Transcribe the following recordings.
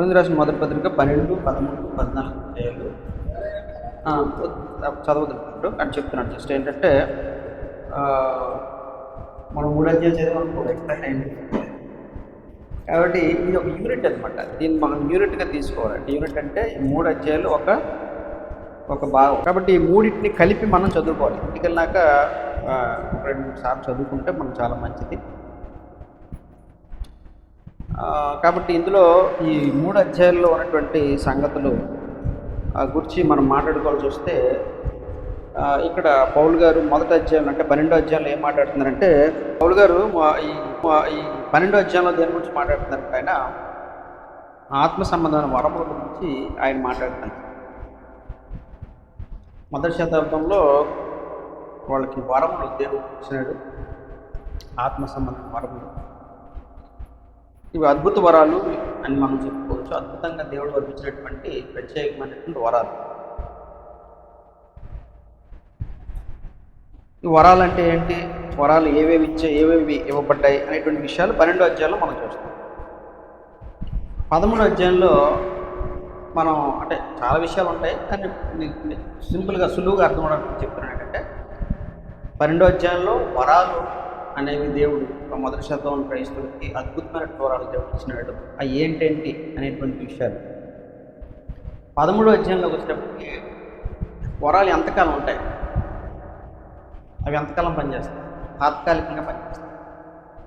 కొరింథీ రాసిన మొదటి పత్రిక 12, 13, 14 అధ్యాయాలు చదవగలుగుతాడు అని చెప్తున్నాడు. జస్ట్ ఏంటంటే మనం 3 అధ్యాయాలు చదివాము, ఎక్స్ట్రా టైం. కాబట్టి ఇది ఒక యూనిట్ అనమాట. దీన్ని మనం యూనిట్గా తీసుకోవాలి. అంటే యూనిట్ అంటే 3 అధ్యాయాలు ఒక భాగం. కాబట్టి ఈ మూడింటిని కలిపి మనం చదువుకోవాలి. ఇంటికి వెళ్ళాక 2-3 సార్లు చదువుకుంటే మనకు చాలా మంచిది. కాబట్టి ఇందులో ఈ 3 అధ్యాయాల్లో ఉన్నటువంటి సంగతులు గురించి మనం మాట్లాడుకోవాల్సి వస్తే, ఇక్కడ పౌలు గారు మొదటి అధ్యాయం అంటే 12వ అధ్యాయంలో ఏం మాట్లాడుతున్నారంటే, పౌలు గారు ఈ 12వ అధ్యాయంలో దేని గురించి మాట్లాడుతున్నారంటే, ఆయన ఆత్మ సంబంధమైన వరముల గురించి ఆయన మాట్లాడుతున్నారు. మొదటి శతాబ్దంలో వాళ్ళకి వరములు దేవుడు ఇచ్చినాడు, ఆత్మ సంబంధమైన వరములు. ఇవి అద్భుత వరాలు అని మనం చెప్పుకోవచ్చు. అద్భుతంగా దేవుడు వర్పించినటువంటి ప్రత్యేకమైనటువంటి వరాలు. ఈ వరాలు అంటే ఏంటి, వరాలు ఏవేవి ఇవ్వబడ్డాయి అనేటువంటి విషయాలు 12వ అధ్యాయంలో మనం చూస్తాం. 13వ అధ్యాయంలో మనం అంటే చాలా విషయాలు ఉంటాయి, కానీ సింపుల్గా సులువుగా అర్థం అవడానికి చెప్తున్నాను. ఏంటంటే 12వ అధ్యాయంలో వరాలు అనేవి దేవుడు మొదటి శతాబ్దం క్రైస్తవులకి అద్భుతమైన వరాలు దేవుడు ఇచ్చినాడు. అవి ఏంటేంటి అనేటువంటి విషయాలు. 13వ అధ్యాయంలోకి వచ్చేటప్పటికి వరాలు ఎంతకాలం ఉంటాయి, అవి ఎంతకాలం పనిచేస్తాయి, తాత్కాలికంగా పనిచేస్తాయి,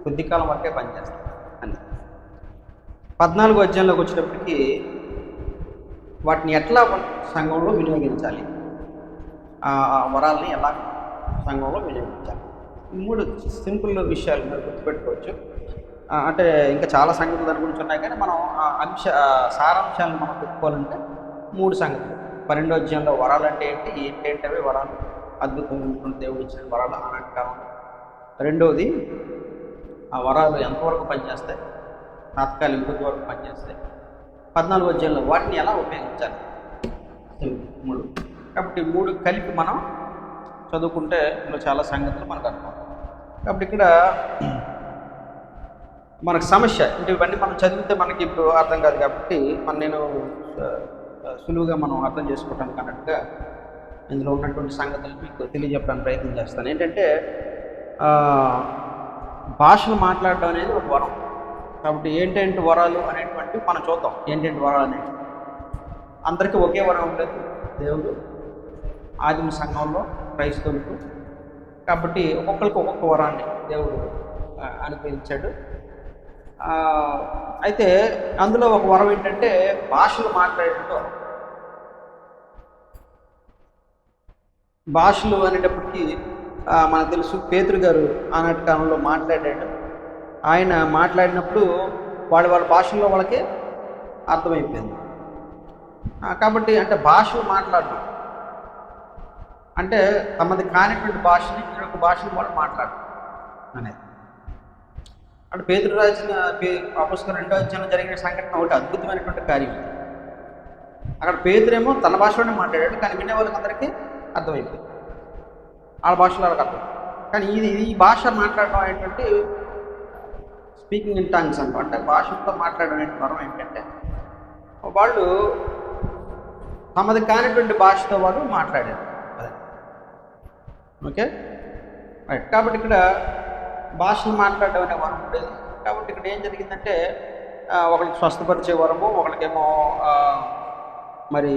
కొద్ది కాలం వరకే పనిచేస్తాయి అని. 14వ అధ్యాయంలోకి వచ్చేటప్పటికి వాటిని ఎట్లా సంఘంలో వినియోగించాలి, ఆ వరాలని ఎలా సంఘంలో వినియోగించాలి. ఈ 3 సింపుల్ విషయాలు మీరు గుర్తుపెట్టుకోవచ్చు. అంటే ఇంకా చాలా సంగతులు దాని గురించి ఉన్నాయి, కానీ మనం సారాంశాలను మనం చెప్పుకోవాలంటే 3 సంగతులు. 12వ అధ్యాయంలో వరాలు అంటే ఏంటి అవి వరాలు, అద్భుతమైనటువంటి దేవుడు ఇచ్చిన వరాలు ఆనాటి కాలం. రెండవది, ఆ వరాలు ఎంతవరకు పనిచేస్తాయి, తాత్కాలిక వరకు పనిచేస్తాయి. 14వ అధ్యాయంలో వాటిని ఎలా ఉపయోగించాలి, 3. కాబట్టి 3 కలిపి మనం చదువుకుంటే ఇందులో చాలా సంగతులు మనకు అర్థమవుతాయి. కాబట్టి ఇక్కడ మనకు సమస్య అంటే ఇవన్నీ మనం చదివితే మనకి ఇప్పుడు అర్థం కాదు. కాబట్టి నేను సులువుగా మనం అర్థం చేసుకోవడానికి అన్నట్టుగా ఇందులో ఉన్నటువంటి సంగతులు మీకు తెలియజెప్పడానికి ప్రయత్నం చేస్తాను. ఏంటంటే భాషలు మాట్లాడడం అనేది ఒక వరం. కాబట్టి ఏంటంటే వరాలు అనేటువంటివి మనం చూద్దాం. ఏంటంటే వరాలు అనేవి అందరికీ ఒకే వరం ఉండదు దేవుడు ఆదిమ సంఘంలో క్రైస్తవులకు. కాబట్టి ఒక్కొక్కరికి ఒక్కొక్క వరాన్ని దేవుడు అనుగ్రహించాడు. అయితే అందులో ఒక వరం ఏంటంటే భాషలు మాట్లాడేటప్పుడు. భాషలు అనేటప్పటికీ మనకు తెలుసు, పేతురు గారు ఆనాటి కాలంలో మాట్లాడాడు. ఆయన మాట్లాడినప్పుడు వాళ్ళ భాషల్లో వాళ్ళకి అర్థమైపోయింది. కాబట్టి అంటే భాషలు మాట్లాడడం అంటే తమది కానిటువంటి భాషని ఇంకొక భాషను వాళ్ళు మాట్లాడడం అనేది. అంటే పేతురు రాసిన అపోస్తలుల 2వ అధ్యాయంలో జరిగిన సంఘటన ఒకటి అద్భుతమైనటువంటి కార్యం. అక్కడ పేతురేమో తన భాషలోనే మాట్లాడాడు, కానీ వినే వాళ్ళకి అందరికీ అర్థమైపోయింది, వాళ్ళ భాషలో వాళ్ళకి అర్థం. కానీ ఈ భాష మాట్లాడడం అనేటువంటి స్పీకింగ్ ఇన్ టంగ్స్ అనమాట. అంటే భాషలతో మాట్లాడడం అనే వరం ఏంటంటే వాళ్ళు తమది కానిటువంటి భాషతో వాళ్ళు మాట్లాడారు. Okay right. కాబట్టి ఇక్కడ భాషలు మాట్లాడడం అనే వరం ఉండేది. కాబట్టి ఇక్కడ ఏం జరిగిందంటే ఒకరికి స్వస్థపరిచే వరము, ఒకరికేమో మరి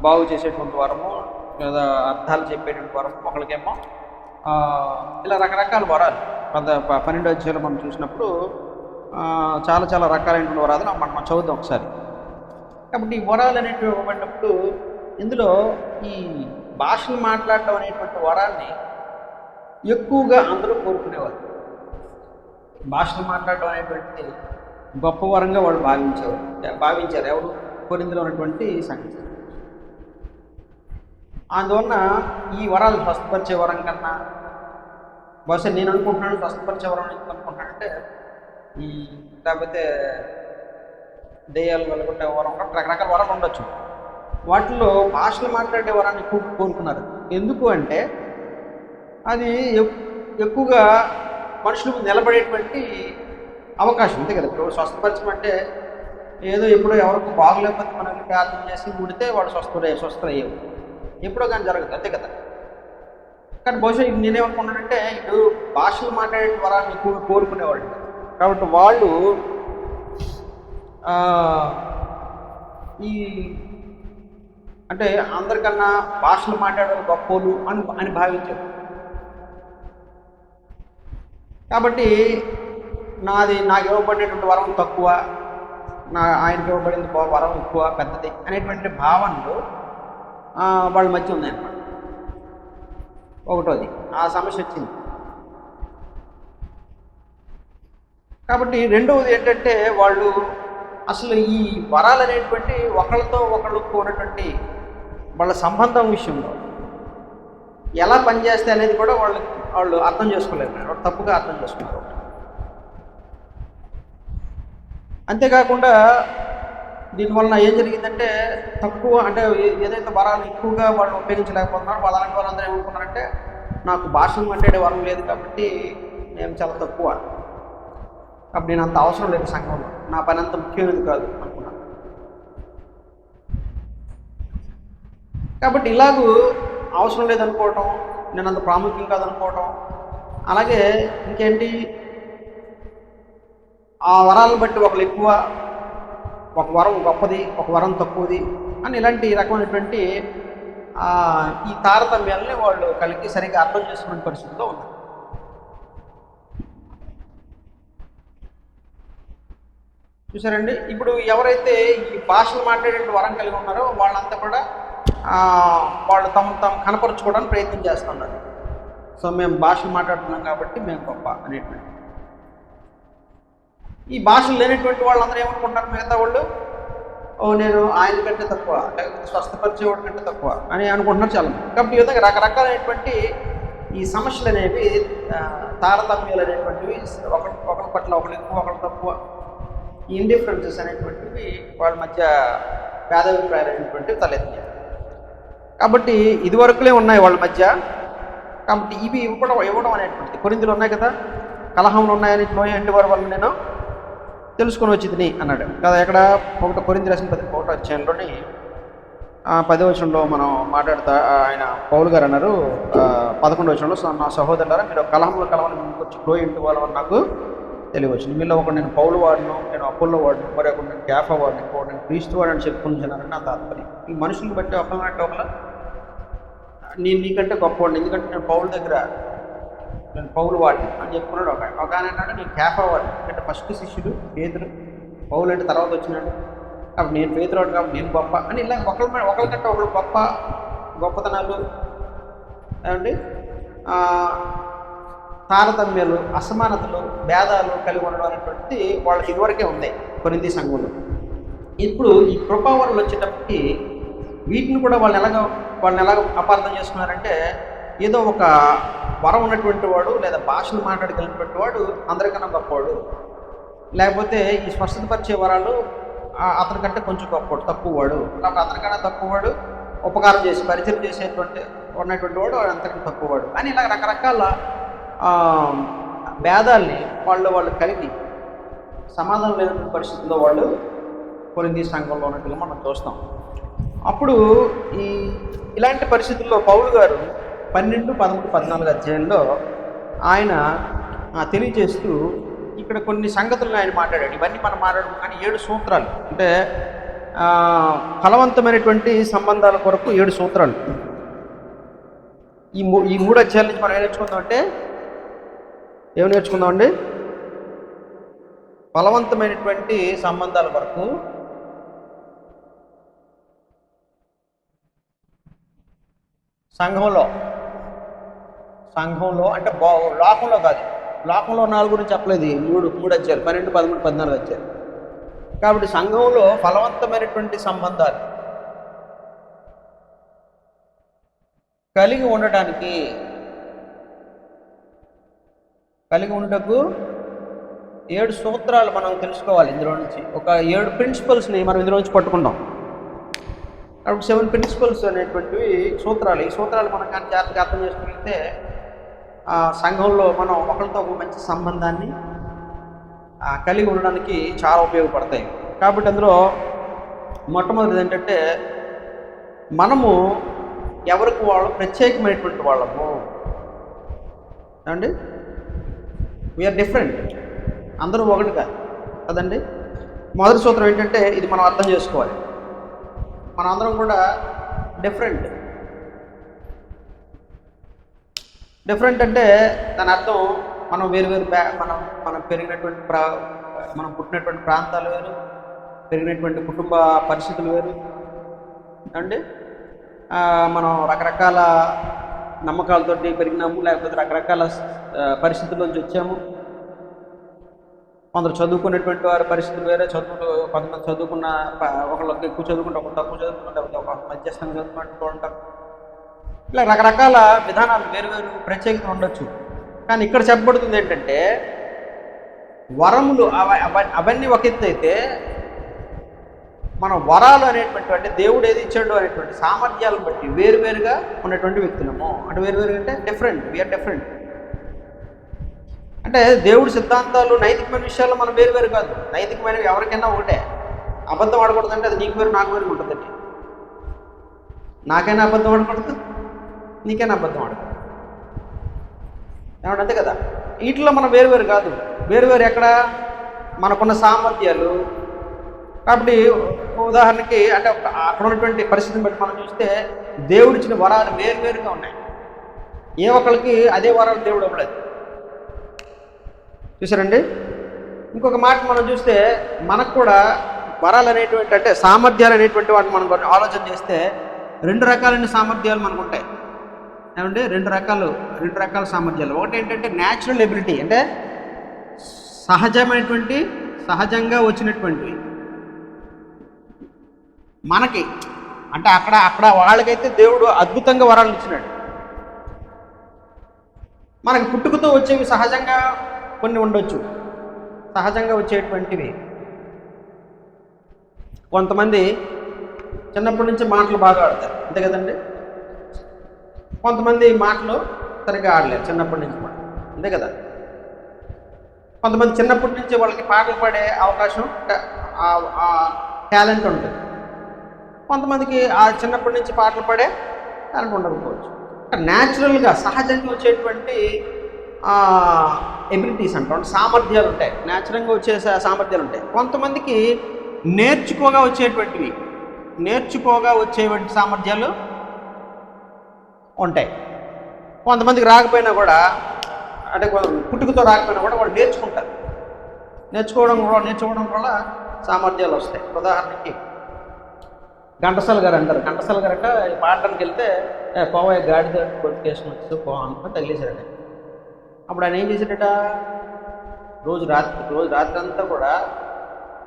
బాగు చేసేటువంటి వరము, లేదా అర్థాలు చెప్పేటువంటి వరం, ఒకరికేమో ఇలా రకరకాల వరాలు. 12వ అధ్యాయంలో మనం చూసినప్పుడు చాలా చాలా రకాలైనటువంటి వరాలు మనం చదువుదాం ఒకసారి. కాబట్టి ఈ వరాలు అనేటివి ఇవ్వబడినప్పుడు ఇందులో ఈ భాషలు మాట్లాడటం అనేటువంటి వరాన్ని ఎక్కువగా అందరూ కోరుకునేవారు. భాషలు మాట్లాడటం అనేటువంటి గొప్ప వరంగా వాళ్ళు భావించారు ఎవరు, కొరింథీలో ఉన్నటువంటి సంగతి. అందువలన ఈ వరాలు స్వస్థపరిచే వరం కన్నా, బహుశా నేను అనుకుంటున్నాను స్వస్థపరిచే వరం అనుకుంటున్నానంటే లేకపోతే దెయ్యాలు వెళ్ళగొట్టే వరం, రకరకాల వరాలు ఉండొచ్చు. వాటిలో భాషలు మాట్లాడే వరాన్ని ఎక్కువ కోరుకున్నారు. ఎందుకు అంటే అది ఎక్కువగా మనుషులకు నిలబడేటువంటి అవకాశం ఉంది కదా. ఇప్పుడు స్వస్థపరచడం అంటే ఏదో ఎప్పుడో ఎవరికి బాగలేకపోతే మనకి ప్రార్థన చేసి ముడితే వాడు స్వస్థయ్యేవి, ఎప్పుడో కానీ జరగదు, అంతే కదా. కానీ బహుశా నేనేమనుకున్నానంటే ఇటు భాషలు మాట్లాడే వరాన్ని కోరుకునేవాళ్ళు కాబట్టి వాళ్ళు ఈ అంటే అందరికన్నా భాషలు మాట్లాడే గొప్పోలు అని భావించారు. కాబట్టి నాకు ఇవ్వబడేటువంటి వరం తక్కువ, ఆయనకి ఇవ్వబడింది వరం ఎక్కువ పెద్దది అనేటువంటి భావనలు వాళ్ళ మధ్య ఉన్నాయన్నమాట. ఒకటోది ఆ సమస్య వచ్చింది. కాబట్టి రెండవది ఏంటంటే వాళ్ళు అసలు ఈ వరాలు అనేటువంటి ఒకళ్ళతో ఒకళ్ళకు ఉన్నటువంటి వాళ్ళ సంబంధం విషయంలో ఎలా పనిచేస్తే అనేది కూడా వాళ్ళు అర్థం చేసుకోలేరు, వాళ్ళు తప్పుగా అర్థం చేసుకున్నారు. అంతేకాకుండా దీనివలన ఏం జరిగిందంటే తక్కువ అంటే ఏదైతే వరాలు ఎక్కువగా వాళ్ళు ఉపయోగించలేకపోతున్నారు అలాంటి వాళ్ళందరూ ఏమనుకున్నారంటే నాకు భాషను మాట్లాడే వరం లేదు కాబట్టి నేను చాలా తక్కువ, కాబట్టి నేను అంత అవసరం లేదు సంఘంలో, నా పని అంత ముఖ్యమైనది కాదు అనుకున్నాను. కాబట్టి ఇలాగూ అవసరం లేదనుకోవటం, నేను అంత ప్రాముఖ్యం కాదనుకోవటం, అలాగే ఇంకేంటి ఆ వరాలను బట్టి ఒకళ్ళు ఎక్కువ, ఒక వరం గొప్పది, ఒక వరం తక్కువది అని ఇలాంటి రకమైనటువంటి ఈ తారతమ్యాలని వాళ్ళు కలిగి సరిగ్గా అర్థం చేసుకునే పరిస్థితిలో ఉన్నారు. చూసారండి, ఇప్పుడు ఎవరైతే ఈ భాషలు మాట్లాడే వరం కలిగి ఉన్నారో వాళ్ళంతా కూడా వాళ్ళు తమ కనపరుచుకోవడానికి ప్రయత్నం చేస్తున్నారు. సో మేము భాషలు మాట్లాడుతున్నాం కాబట్టి మేము గొప్ప అనేటువంటి. ఈ భాషలు లేనటువంటి వాళ్ళందరూ ఏమనుకుంటున్నారు, మిగతా వాళ్ళు నేను ఆయన కంటే తక్కువ, లేకపోతే స్వస్థపరిచేవాడి కంటే తక్కువ అని అనుకుంటున్నారు చాలా. కాబట్టి ఈ విధంగా రకరకాలైనటువంటి ఈ సమస్యలు అనేవి, తారతమ్యాలు అనేటువంటివి, ఒకరి పట్ల ఒకరు ఎక్కువ ఒకరు తక్కువ, ఇండిఫరెన్సెస్ అనేటువంటివి వాళ్ళ మధ్య భేదాభిప్రాయాలు అనేటువంటివి తలెత్తాయి. కాబట్టి ఇదివరకులే ఉన్నాయి వాళ్ళ మధ్య. కాబట్టి ఇవి ఇవ్వడం అనేటువంటిది కొరింథీలు ఉన్నాయి కదా, కలహంలో ఉన్నాయని అంటే వారి వల్ల నేను తెలుసుకొని వచ్చింది అన్నాడు కదా. ఎక్కడ 1 కొరింథీ రాసిన 1వ అధ్యాయంలోని 10వ వచనంలో మనం మాట్లాడుతా ఆయన పౌలు గారు అన్నారు 11వ వచనంలో, నా సహోదరులారా మీరు కలహంలో ముందుకొచ్చి గ్రోయి ఇంటి వాళ్ళని నాకు తెలియవచ్చింది. మీలో ఒకటి నేను పౌలు వాడిను, నేను అపోల్లో వాడిను, మరి ఒకటి నేను కేఫా వాడిని, ఇంకొకటి నేను క్రీస్తు వాడని చెప్పుకుంటున్నానని నా తాత్పర్యం. ఈ మనుషులను బట్టి ఒకళ్ళంటే ఒకళ్ళ నేను నీకంటే గొప్పవాడిని, ఎందుకంటే నేను పౌలు దగ్గర నేను పౌలు వాడిని అని చెప్పుకున్నాడు. ఒక ఆయన అన్నాడు నేను కేఫా వాడిని, ఎందుకంటే ఫస్ట్ శిష్యుడు పేతురు, పౌలు అంటే తర్వాత వచ్చినాడు, కాబట్టి నేను పేతురు వాడు కాబట్టి నేను గొప్ప అని ఇలా ఒకరికంటే ఒకళ్ళు గొప్పతనాలు ఏమండి తారతమ్యాలు, అసమానతలు, భేదాలు కలిగి ఉండడం అనేటువంటిది వాళ్ళకి ఇదివరకే ఉంది కొరింథీ సంఘంలో. ఇప్పుడు ఈ కృపావరాలు వచ్చేటప్పటికి వీటిని కూడా వాళ్ళని ఎలాగ అపార్థం చేసుకున్నారంటే ఏదో ఒక వరం ఉన్నటువంటి వాడు లేదా భాషను మాట్లాడగలిగినటువంటి వాడు అందరికన్నా గొప్పవాడు, లేకపోతే ఈ స్పష్టతపరిచే వరాలు అతనికంటే కొంచెం గొప్పవాడు, తక్కువవాడు, లేకపోతే అతనికన్నా తక్కువవాడు, ఉపకారం చేసి పరిచయం ఉన్నటువంటి వాడు అంతకన్నా తక్కువవాడు అని ఇలా రకరకాల భేదాల్ని వాళ్ళు కలిగి సమాధానం లేనటువంటి పరిస్థితుల్లో వాళ్ళు కొరింథీ సంఘంలో ఉన్నట్టుగా మనం చూస్తాం. అప్పుడు ఇలాంటి పరిస్థితుల్లో పౌలు గారు 12, 13, 14 అధ్యాయంలో ఆయన తెలియజేస్తూ ఇక్కడ కొన్ని సంగతులను ఆయన మాట్లాడాడు. ఇవన్నీ మనం మాట్లాడుకున్నాం కానీ 7 సూత్రాలు అంటే ఫలవంతమైనటువంటి సంబంధాల కొరకు 7 సూత్రాలు. ఈ 3 అధ్యాయాల నుంచి మనం ఏం నేర్చుకుందామండి? ఫలవంతమైనటువంటి సంబంధాల కొరకు సంఘంలో అంటే లోకంలో కాదు, లోకంలో 4 గురించి చెప్పలేదు. 3 అధ్యాయాలు 12, 13, 14 అధ్యాయాలు. కాబట్టి సంఘంలో ఫలవంతమైనటువంటి సంబంధాలు కలిగి ఉండటకు 7 సూత్రాలు మనం తెలుసుకోవాలి. ఇందులో నుంచి ఒక 7 ప్రిన్సిపల్స్ని మనం ఇందులో నుంచి పట్టుకుందాం. కాబట్టి 7 ప్రిన్సిపల్స్ అనేటువంటివి సూత్రాలు. ఈ సూత్రాలు మనం కానీ జాగ్రత్తగా అర్థం చేసుకుంటే సంఘంలో మనం ఒకరితో ఒక మంచి సంబంధాన్ని కలిగి ఉండడానికి చాలా ఉపయోగపడతాయి. కాబట్టి అందులో మొట్టమొదటిది ఏంటంటే మనము ఎవరికి వాళ్ళు ప్రత్యేకమైనటువంటి వాళ్ళము అండి. వీఆర్ డిఫరెంట్, అందరూ ఒకటి కాదు కదండి. మొదటి సూత్రం ఏంటంటే ఇది మనం అర్థం చేసుకోవాలి, మనం అందరం కూడా డిఫరెంట్. డిఫరెంట్ అంటే దాని అర్థం మనం వేరు మనం పెరిగినటువంటి మనం పుట్టినటువంటి ప్రాంతాలు వేరు, పెరిగినటువంటి కుటుంబ పరిస్థితులు వేరు అండి. మనం రకరకాల నమ్మకాలతోటి పెరిగినాము, లేకపోతే రకరకాల పరిస్థితుల్లోంచి వచ్చాము. కొందరు చదువుకునేటువంటి వారి పరిస్థితులు వేరే, కొంతమంది చదువుకున్న ఒకళ్ళకి ఎక్కువ చదువుకుంటే ఒక తక్కువ చదువుకుంటే ఒక మధ్యస్థంగా చదువుకుంటూ ఉంటారు. ఇలా రకరకాల విధానాలు వేరు ప్రత్యేకత ఉండొచ్చు. కానీ ఇక్కడ చెప్పబడుతుంది ఏంటంటే వరములు అవన్నీ ఒక ఎత్తు అయితే, మన వరాలు అనేటువంటి దేవుడు ఏది ఇచ్చాడు అనేటువంటి సామర్థ్యాలను బట్టి వేరువేరుగా ఉన్నటువంటి వ్యక్తులము. అంటే వేరువేరుగా అంటే డిఫరెంట్, వీఆర్ డిఫరెంట్. అంటే దేవుడి సిద్ధాంతాలు నైతికమైన విషయాల్లో మనం వేరు కాదు. నైతికమైనవి ఎవరికైనా ఒకటే. అబద్ధం ఆడకూడదంటే అది నీకు వేరు నాకు వేరు ఉంటుందండి. నాకైనా అబద్ధం ఆడకూడదు, నీకైనా అబద్ధం ఆడకూడదు, ఏమంటే అంతే కదా. వీటిలో మనం వేరు కాదు. వేరు ఎక్కడ మనకున్న సామర్థ్యాలు. కాబట్టి ఉదాహరణకి అంటే అక్కడ ఉన్నటువంటి పరిస్థితిని బట్టి మనం చూస్తే దేవుడిచ్చిన వరాలు వేరుగా ఉన్నాయి. ఏ ఒక్కరికి అదే వరాలు దేవుడు ఇవ్వలేదు, చూసారండి. ఇంకొక మాట మనం చూస్తే మనకు కూడా వరాలు అనేటువంటి అంటే సామర్థ్యాలు అనేటువంటి వాటిని మనం ఆలోచన చేస్తే 2 రకాలైన సామర్థ్యాలు మనకు ఉంటాయి. ఏమంటే రెండు రకాల సామర్థ్యాలు. ఒకటి ఏంటంటే న్యాచురల్ ఎబిలిటీ, అంటే సహజంగా వచ్చినటువంటివి మనకి. అంటే అక్కడ వాళ్ళకైతే దేవుడు అద్భుతంగా వరాలు ఇచ్చినాడు. మనకి పుట్టుకతో వచ్చేవి సహజంగా కొన్ని ఉండొచ్చు, సహజంగా వచ్చేటువంటివి. కొంతమంది చిన్నప్పటి నుంచి మాటలు బాగా ఆడతారు, అంతే కదండి. కొంతమంది మాటలు సరిగ్గా ఆడలేరు చిన్నప్పటి నుంచి మాట, అంతే కదా. కొంతమంది చిన్నప్పటి నుంచి వాళ్ళకి పాటలు పాడే అవకాశం, టాలెంట్ ఉంటుంది. కొంతమందికి ఆ చిన్నప్పటి నుంచి పాటలు పాడే టాలెంట్ ఉండకపోవచ్చు. న్యాచురల్గా సహజంగా వచ్చేటువంటి ఎబిలిటీస్ అంటాం, సామర్థ్యాలు ఉంటాయి. న్యాచురల్గా వచ్చే సామర్థ్యాలు ఉంటాయి. కొంతమందికి నేర్చుకోగా వచ్చేటువంటి సామర్థ్యాలు ఉంటాయి. కొంతమందికి రాకపోయినా కూడా, అంటే పుట్టుకతో రాకపోయినా కూడా వాళ్ళు నేర్చుకోవడం వల్ల సామర్థ్యాలు వస్తాయి. ఉదాహరణకి ఘంటసాల గారు అంటారు. ఘంటసాల గారు అంటే పాడడానికి వెళ్తే పోవే గాడిద కొట్టుకేసుకుని వచ్చి అనుకుని తగిలేశారట. అప్పుడు ఆయన ఏం చేశాడట, రోజు రాత్రి అంతా కూడా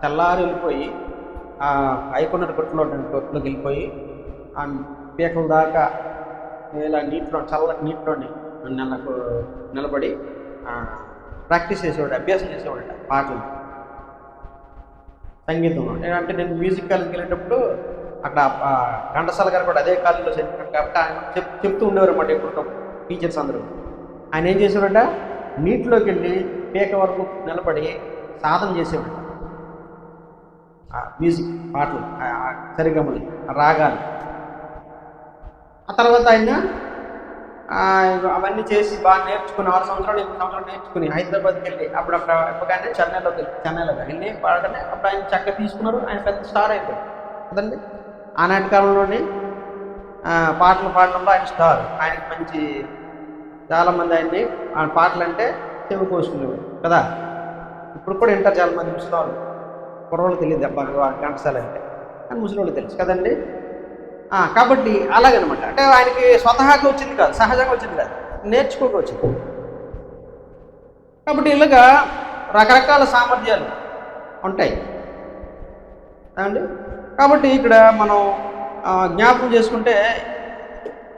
తెల్లారి వెళ్ళిపోయి ఆ ఐకొన్నర కొట్టులోకి వెళ్ళిపోయి ఆ పీకల దాకా ఇలా చల్లటి నీటిలోని నిలబడి ప్రాక్టీస్ చేసేవాడు, అభ్యాసం చేసేవాడట పాటలు, సంగీతం. అంటే నేను మ్యూజిక్ కాలేజ్కి వెళ్ళేటప్పుడు అక్కడ ఘంటసాల గారు కూడా అదే కాలేజీలో చదివారు కాబట్టి ఆయన చెప్తూ ఉండేవారు అన్నమాట. ఎప్పుడు టీచర్స్ అందరూ ఆయన ఏం చేసేవాడట, నీటిలోకి వెళ్ళి పీక వరకు నిలబడి సాధన చేసేవాడు. మ్యూజిక్ పాటలు, సరిగమలు, రాగాలు. ఆ తర్వాత ఆయన అవన్నీ చేసి బాగా నేర్చుకుని 6 సంవత్సరాలు 8 సంవత్సరాలు నేర్చుకుని హైదరాబాద్కి వెళ్ళి అప్పుడు అక్కడ ఎప్పగానే చెన్నైలో వెళ్ళి పాడగానే అప్పుడు ఆయన చక్కగా తీసుకున్నారు. ఆయన పెద్ద స్టార్ అయిపోయాడు కదండి. ఆనాటి కాలంలోని పాటలు పాడడంలో ఆయన స్టార్. ఆయనకి మంచి చాలామంది ఆయన్ని పాటలు అంటే చెవి కోసుకునేవారు కదా. ఇప్పుడు కూడా వింటారు చాలామంది ముసలి కుర్రోళ్ళు తెలియదు బాగా ఘంటసాల అంటే, కానీ ముసలి వాళ్ళు తెలుసు కదండి. కాబట్టి అలాగనమాట. అంటే ఆయనకి స్వతహాగా వచ్చింది కాదు, సహజంగా వచ్చింది కాదు, నేర్చుకోక వచ్చింది. కాబట్టి ఇలాగా రకరకాల సామర్థ్యాలు ఉంటాయి అండి. కాబట్టి ఇక్కడ మనం జ్ఞాపకం చేసుకుంటే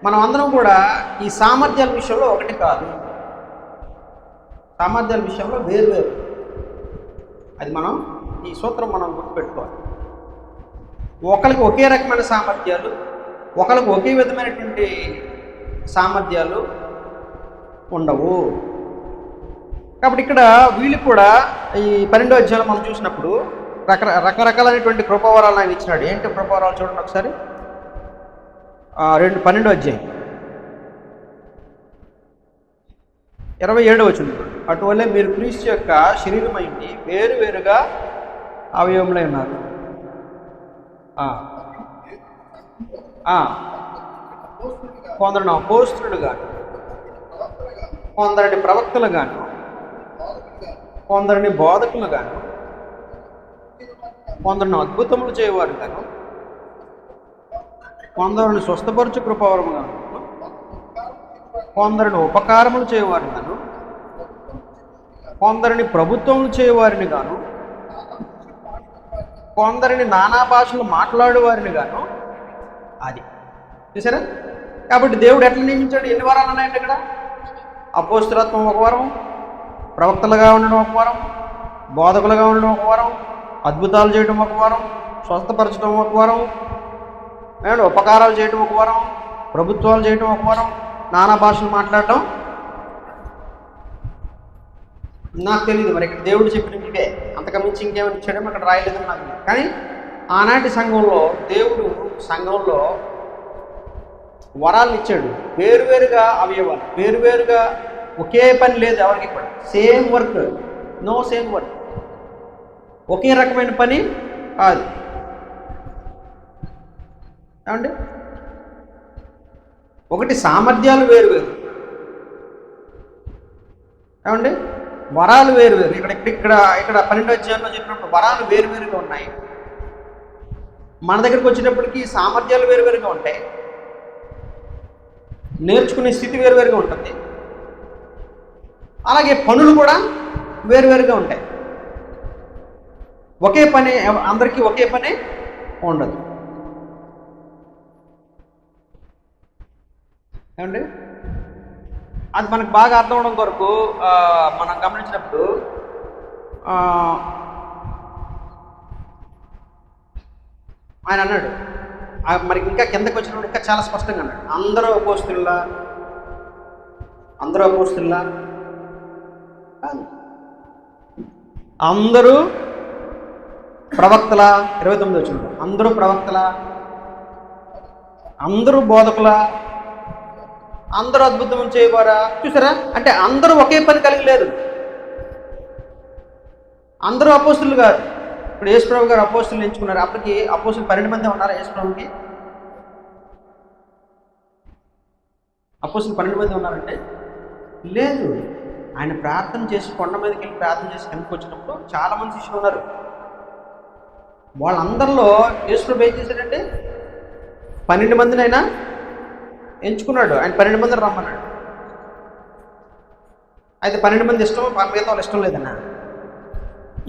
మనం అందరం కూడా ఈ సామర్థ్యాల విషయంలో ఒకటి కాదు, సామర్థ్యాల విషయంలో వేరు. అది మనం ఈ సూత్రం మనం గుర్తుపెట్టుకోవాలి. ఒకరికి ఒకే రకమైన సామర్థ్యాలు, ఒకరికి ఒకే విధమైనటువంటి సామర్థ్యాలు ఉండవు. కాబట్టి ఇక్కడ వీళ్ళు కూడా ఈ 12వ అధ్యాయంలో మనం చూసినప్పుడు రకరకాలైనటువంటి కృపావరాలు ఆయన ఇచ్చినాడు. ఏంటి కృపావరాలు చూడండి ఒకసారి. 12వ అధ్యాయం 27వ వచనం. అటువల్లే మీరు క్రీస్తు యొక్క శరీరమైంది వేరువేరుగా అవయవములై ఉన్నారు. కొందరిని అపోస్తలులు గాను, కొందరిని ప్రవక్తలు గాను, కొందరిని బోధకులు గాను, కొందరిని అద్భుతములు చేయవారు గాను, కొందరిని స్వస్థపరచు కృపావరము గాను, కొందరిని ఉపకారములు చేయవారు గాను, కొందరిని ప్రభుత్వములు చేయవారిని గాను, కొందరిని నానా భాషలు మాట్లాడేవారిని గాను. అది చూసారా? కాబట్టి దేవుడు ఎట్లా నియమించాడు? ఎన్ని వరాలు ఉన్నాయండి ఇక్కడ? అపోస్తలత్వం ఒక వరం, ప్రవక్తలుగా ఉండడం ఒక వరం, బోధకులుగా ఉండడం ఒక వరం, అద్భుతాలు చేయడం ఒక వరం, స్వస్థపరచడం ఒక వరం, ఉపకారాలు చేయడం ఒక వరం, ప్రభుత్వాలు చేయడం ఒక వరం, నానా భాషలు మాట్లాడటం. నాకు తెలియదు మరి ఇక్కడ దేవుడు చెప్పిన ఇదే, అంతకమించి ఇంకేమైనా ఇచ్చాడేమో అక్కడ రాయలేదని నాకు తెలియదు. కానీ ఆనాటి సంఘంలో దేవుడు సంఘంలో వరాలను ఇచ్చాడు. వేరువేరుగా అవయవాలు, వేరువేరుగా ఒకే పని లేదు ఎవరికి కూడా. Same work, no same work, ఒకే రకమైన పని కాదు. ఏమండి? ఒకటి సామర్థ్యాలు వేరువేరు, ఏమండి? వరాలు వేరువేరు. ఇక్కడ 12వ అధ్యాయంలో చెప్పినప్పుడు వరాలు వేరువేరుగా ఉన్నాయి. మన దగ్గరికి వచ్చినప్పటికీ సామర్థ్యాలు వేరువేరుగా ఉంటాయి, నేర్చుకునే స్థితి వేరువేరుగా ఉంటుంది, అలాగే పనులు కూడా వేరువేరుగా ఉంటాయి. ఒకే పని అందరికీ ఒకే పని ఉండదు. ఏమండి? అది మనకు బాగా అర్థం అవడం కొరకు మనం గమనించినప్పుడు ఆయన అన్నాడు, మరి ఇంకా కిందకి వచ్చినప్పుడు ఇంకా చాలా స్పష్టంగా అన్నాడు, అందరూ అపోస్తలులా అందరూ ప్రవక్తల. 29 వచ్చినప్పుడు అందరూ ప్రవక్తల, అందరూ బోధకుల, అందరూ అద్భుతం చేయవారా. చూసారా? అంటే అందరూ ఒకే పని కలిగి లేదు, అందరూ అపోస్తులు గారు. ఇప్పుడు యేసుప్రభు గారు అపోస్తులు ఎంచుకున్నారు. అప్పటికి అపోస్తులు 12 మంది ఉన్నారా? యేసుప్రభుకి అపోస్తులు 12 మంది ఉన్నారంటే లేదు. ఆయన ప్రార్థన చేసి కొండ మీదకి వెళ్ళి ప్రార్థన చేసి కిందకి వచ్చినప్పుడు చాలా మంది శిష్యులు ఉన్నారు. వాళ్ళందరిలో యేసుప్రభు ఏం చేశాడంటే 12 మందిని ఆయన ఎంచుకున్నాడు. ఆయన 12 మందిని రమ్మన్నాడు. అయితే 12 మంది ఇష్టం, మిగతా వాళ్ళు ఇష్టం లేదన్నా.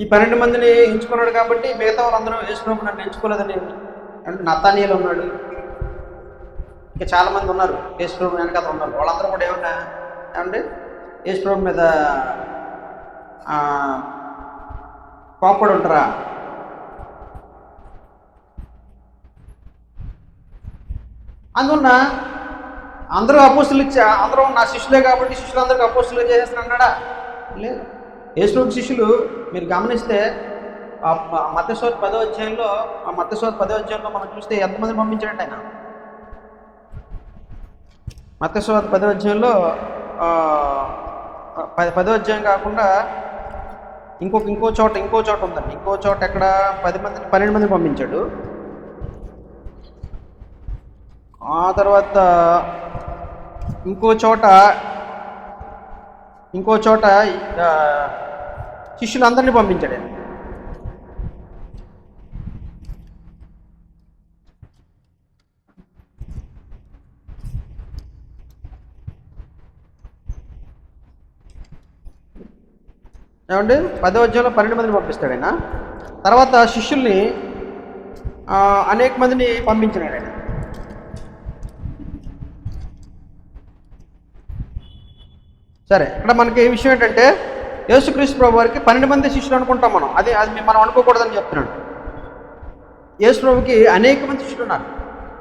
ఈ 12 మందిని ఎంచుకున్నాడు కాబట్టి మిగతా వాళ్ళందరూ యేసుప్రభు నన్ను ఎంచుకోలేదని అంటే నతానీయులు ఉన్నాడు, ఇంకా చాలామంది ఉన్నారు యేసుప్రభు వెనకాల ఉన్నారు. వాళ్ళందరూ కూడా ఏమంటే యేసుప్రభు మీద కోపడి ఉంటారా? అందువల్ల అందరూ అపోస్తులు అందరూ నా శిష్యులే కాబట్టి శిష్యులందరికీ అపోస్తులు చేసేస్తానన్నాడా? లేదు. యేసుప్రభు శిష్యులు మీరు గమనిస్తే మత్తయి 10వ అధ్యాయంలో మనం చూస్తే ఎంతమందిని పంపించాడంటే ఆయన మత్తయి 10వ అధ్యాయంలో 10వ అధ్యాయం కాకుండా ఇంకో చోట ఉందండి. ఇంకో చోట ఎక్కడ 12 మందిని పంపించాడు. ఆ తర్వాత ఇంకో చోట శిష్యులందరినీ పంపించాడు. ఏమండి? 10వ అధ్యాయంలో 12 మందిని పంపిస్తాడు ఆయన. తర్వాత శిష్యుల్ని అనేక మందిని పంపించినాడు ఆయన. సరే, ఇక్కడ మనకి ఈ విషయం ఏంటంటే యేసుక్రీస్తు ప్రభు వారికి 12 మంది శిష్యులు అనుకుంటాం మనం. అది మనం అనుకోకూడదని చెప్తున్నాడు. యేసు ప్రభుకి అనేక మంది శిష్యులు ఉన్నారు,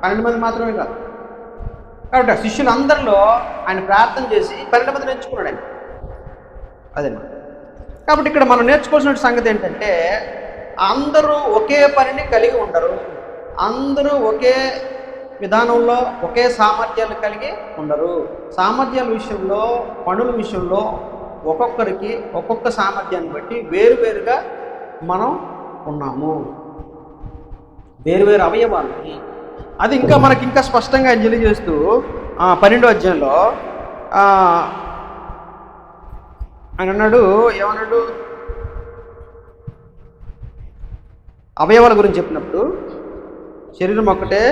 12 మంది మాత్రమే కాదు. కాబట్టి ఆ శిష్యులందరిలో ఆయన ప్రార్థన చేసి 12 మందిని ఎంచుకున్నాడు ఆయన. అదే. కాబట్టి ఇక్కడ మనం నేర్చుకోవాల్సిన సంగతి ఏంటంటే అందరూ ఒకే పనిని కలిగి ఉండరు, అందరూ ఒకే విధానంలో ఒకే సామర్థ్యాలు కలిగి ఉండరు. సామర్థ్యాల విషయంలో, పనుల విషయంలో ఒక్కొక్కరికి ఒక్కొక్క సామర్థ్యాన్ని బట్టి వేరువేరుగా మనం ఉన్నాము, వేరువేరు అవయవాలని. అది ఇంకా మనకి ఇంకా స్పష్టంగా తెలియజేస్తూ 12వ అధ్యాయంలో ఆయన అన్నాడు, ఏమన్నాడు? అవయవాల గురించి చెప్పినప్పుడు శరీరం ఒక్కటే,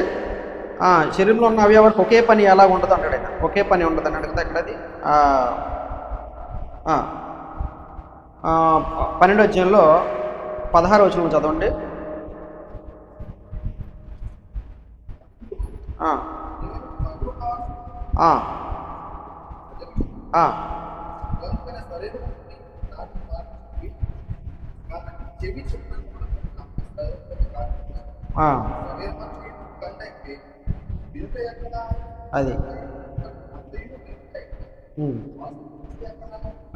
శరీరంలో ఉన్న అవయవాలకు ఒకే పని ఎలా ఉండదు అంటాడు ఆయన. ఒకే పని ఉండదు అన్నాడు కదా ఇక్కడ. అది 12వ అధ్యాయంలో 16వ వచనం చదవండి. అది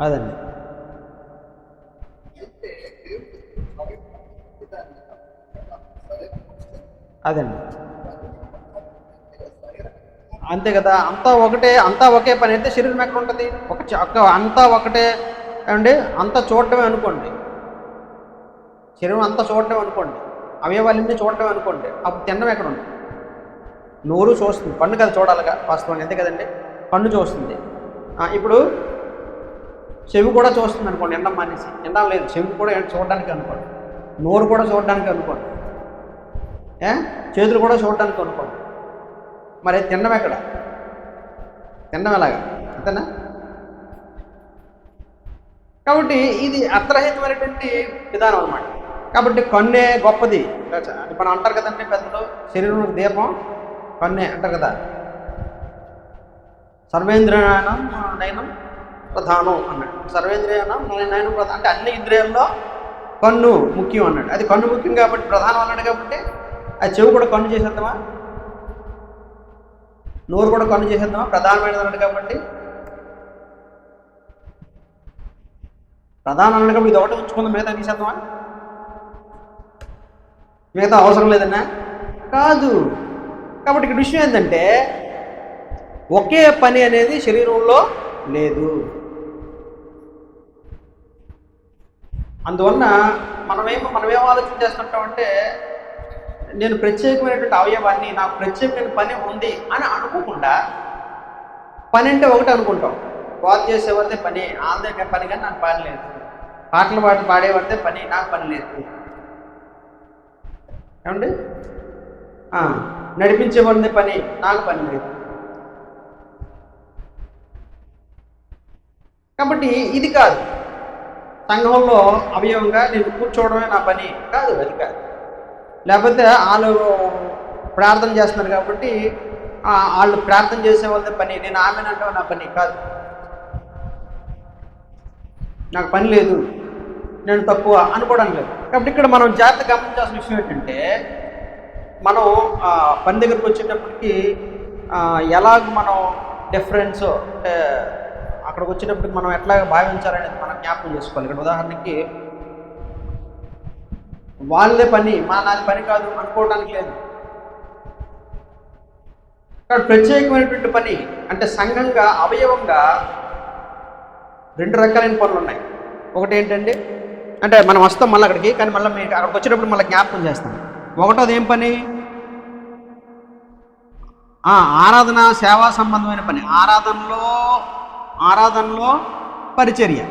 అదండి. అదండి అంతే కదా. అంతా ఒకటే, అంతా ఒకే పని అయితే శరీరం ఎక్కడ ఉంటుంది? అంతా ఒకటే అండి. అంతా చూడటమే అనుకోండి, శరీరం అంతా చూడటమే అనుకోండి, అవయవాలన్నీ చూడటమే అనుకోండి, అప్పుడు తినడం ఎక్కడ ఉంటుంది? నోరు చూస్తుంది, కన్ను కదా చూడాలిగా వాస్తవంగా, అంతే కదండి. కన్ను చూస్తుంది. ఇప్పుడు చెవి కూడా చూస్తుంది అనుకోండి, ఎండం మానేసి. ఎండం లేదు, చెవి కూడా చూడడానికి అనుకోండి, నోరు కూడా చూడడానికి అనుకోండి, చేతులు కూడా చూడడానికి అనుకోండి. మరి తినడం ఎక్కడ? తినడం ఎలాగా? అంతేనా? కాబట్టి ఇది అర్థరహితమైనటువంటి విధానం అన్నమాట. కాబట్టి కన్నే గొప్పది. మనం అంటారు కదండి పెద్దలు, శరీరం దీపం కన్నే అంటారు కదా. సర్వేంద్రియానం నయనం ప్రధానం అన్నాడు. సర్వేంద్రియానం నయనం ప్రధానం అంటే అన్ని ఇంద్రియాల్లో కన్ను ముఖ్యం అన్నాడు. అది కన్ను ముఖ్యం కాబట్టి ప్రధానం అన్నాడు. కాబట్టి అది చెవి కూడా కన్ను చేసేద్దామా? నోరు కూడా కన్ను చేసేద్దామా? ప్రధానమైనది అన్నాడు కాబట్టి. ప్రధానం అన్నాడు కాబట్టి ఇది ఒకటి ఉంచుకుందాం, మిగతా తీసేద్దామా? మిగతా అవసరం లేదన్నా? కాదు. కాబట్టి ఇక్కడ విషయం ఏంటంటే ఒకే పని అనేది శరీరంలో లేదు. అందువలన మనమేం ఆలోచన చేస్తుంటామంటే, నేను ప్రత్యేకమైనటువంటి అవయవాన్ని, నాకు ప్రత్యేకమైన పని ఉంది అని అనుకోకుండా, పని అంటే ఒకటి అనుకుంటాం. వాచ్ చేసేవారితే పని, ఆంధ్ర పని, కానీ నాకు పని లేదు. పాటలు పాడేవారితే పని, నాకు పని లేదు. ఏమండి? నడిపించేవారిదే పని, నాకు పని లేదు. కాబట్టి ఇది కాదు. సంఘంలో అవయవంగా నేను కూర్చోవడమే నా పని కాదు, అది కాదు. లేకపోతే వాళ్ళు ప్రార్థన చేస్తున్నారు కాబట్టి వాళ్ళు ప్రార్థన చేసే వాళ్ళదే పని, నేను ఆమెనంటే నా పని కాదు. నాకు పని లేదు, నేను తక్కువ అనుకోవడం లేదు. కాబట్టి ఇక్కడ మనం జాగ్రత్త గమనించాల్సిన విషయం ఏంటంటే, మనం పని దగ్గరకు వచ్చేటప్పటికి ఎలాగ మనం డిఫరెన్స్ అంటే అక్కడికి వచ్చినప్పటికి మనం ఎట్లాగ భావించాలనేది మనం జ్ఞాపకం చేసుకోవాలి. ఇక్కడ ఉదాహరణకి వాళ్ళదే పని, నాది పని కాదు అనుకోవడానికి లేదు. కాబట్టి ప్రత్యేకమైనటువంటి పని అంటే సంఘంగా అవయవంగా 2 రకాలైన పనులు ఉన్నాయి. ఒకటి ఏంటంటే, అంటే మనం వస్తాం మళ్ళీ అక్కడికి, కానీ మళ్ళీ మీకు అక్కడికి వచ్చేటప్పుడు మళ్ళీ జ్ఞాపకం చేస్తాం. ఒకటోది ఏం పని? ఆరాధన, సేవా సంబంధమైన పని. ఆరాధనలో పరిచర్య.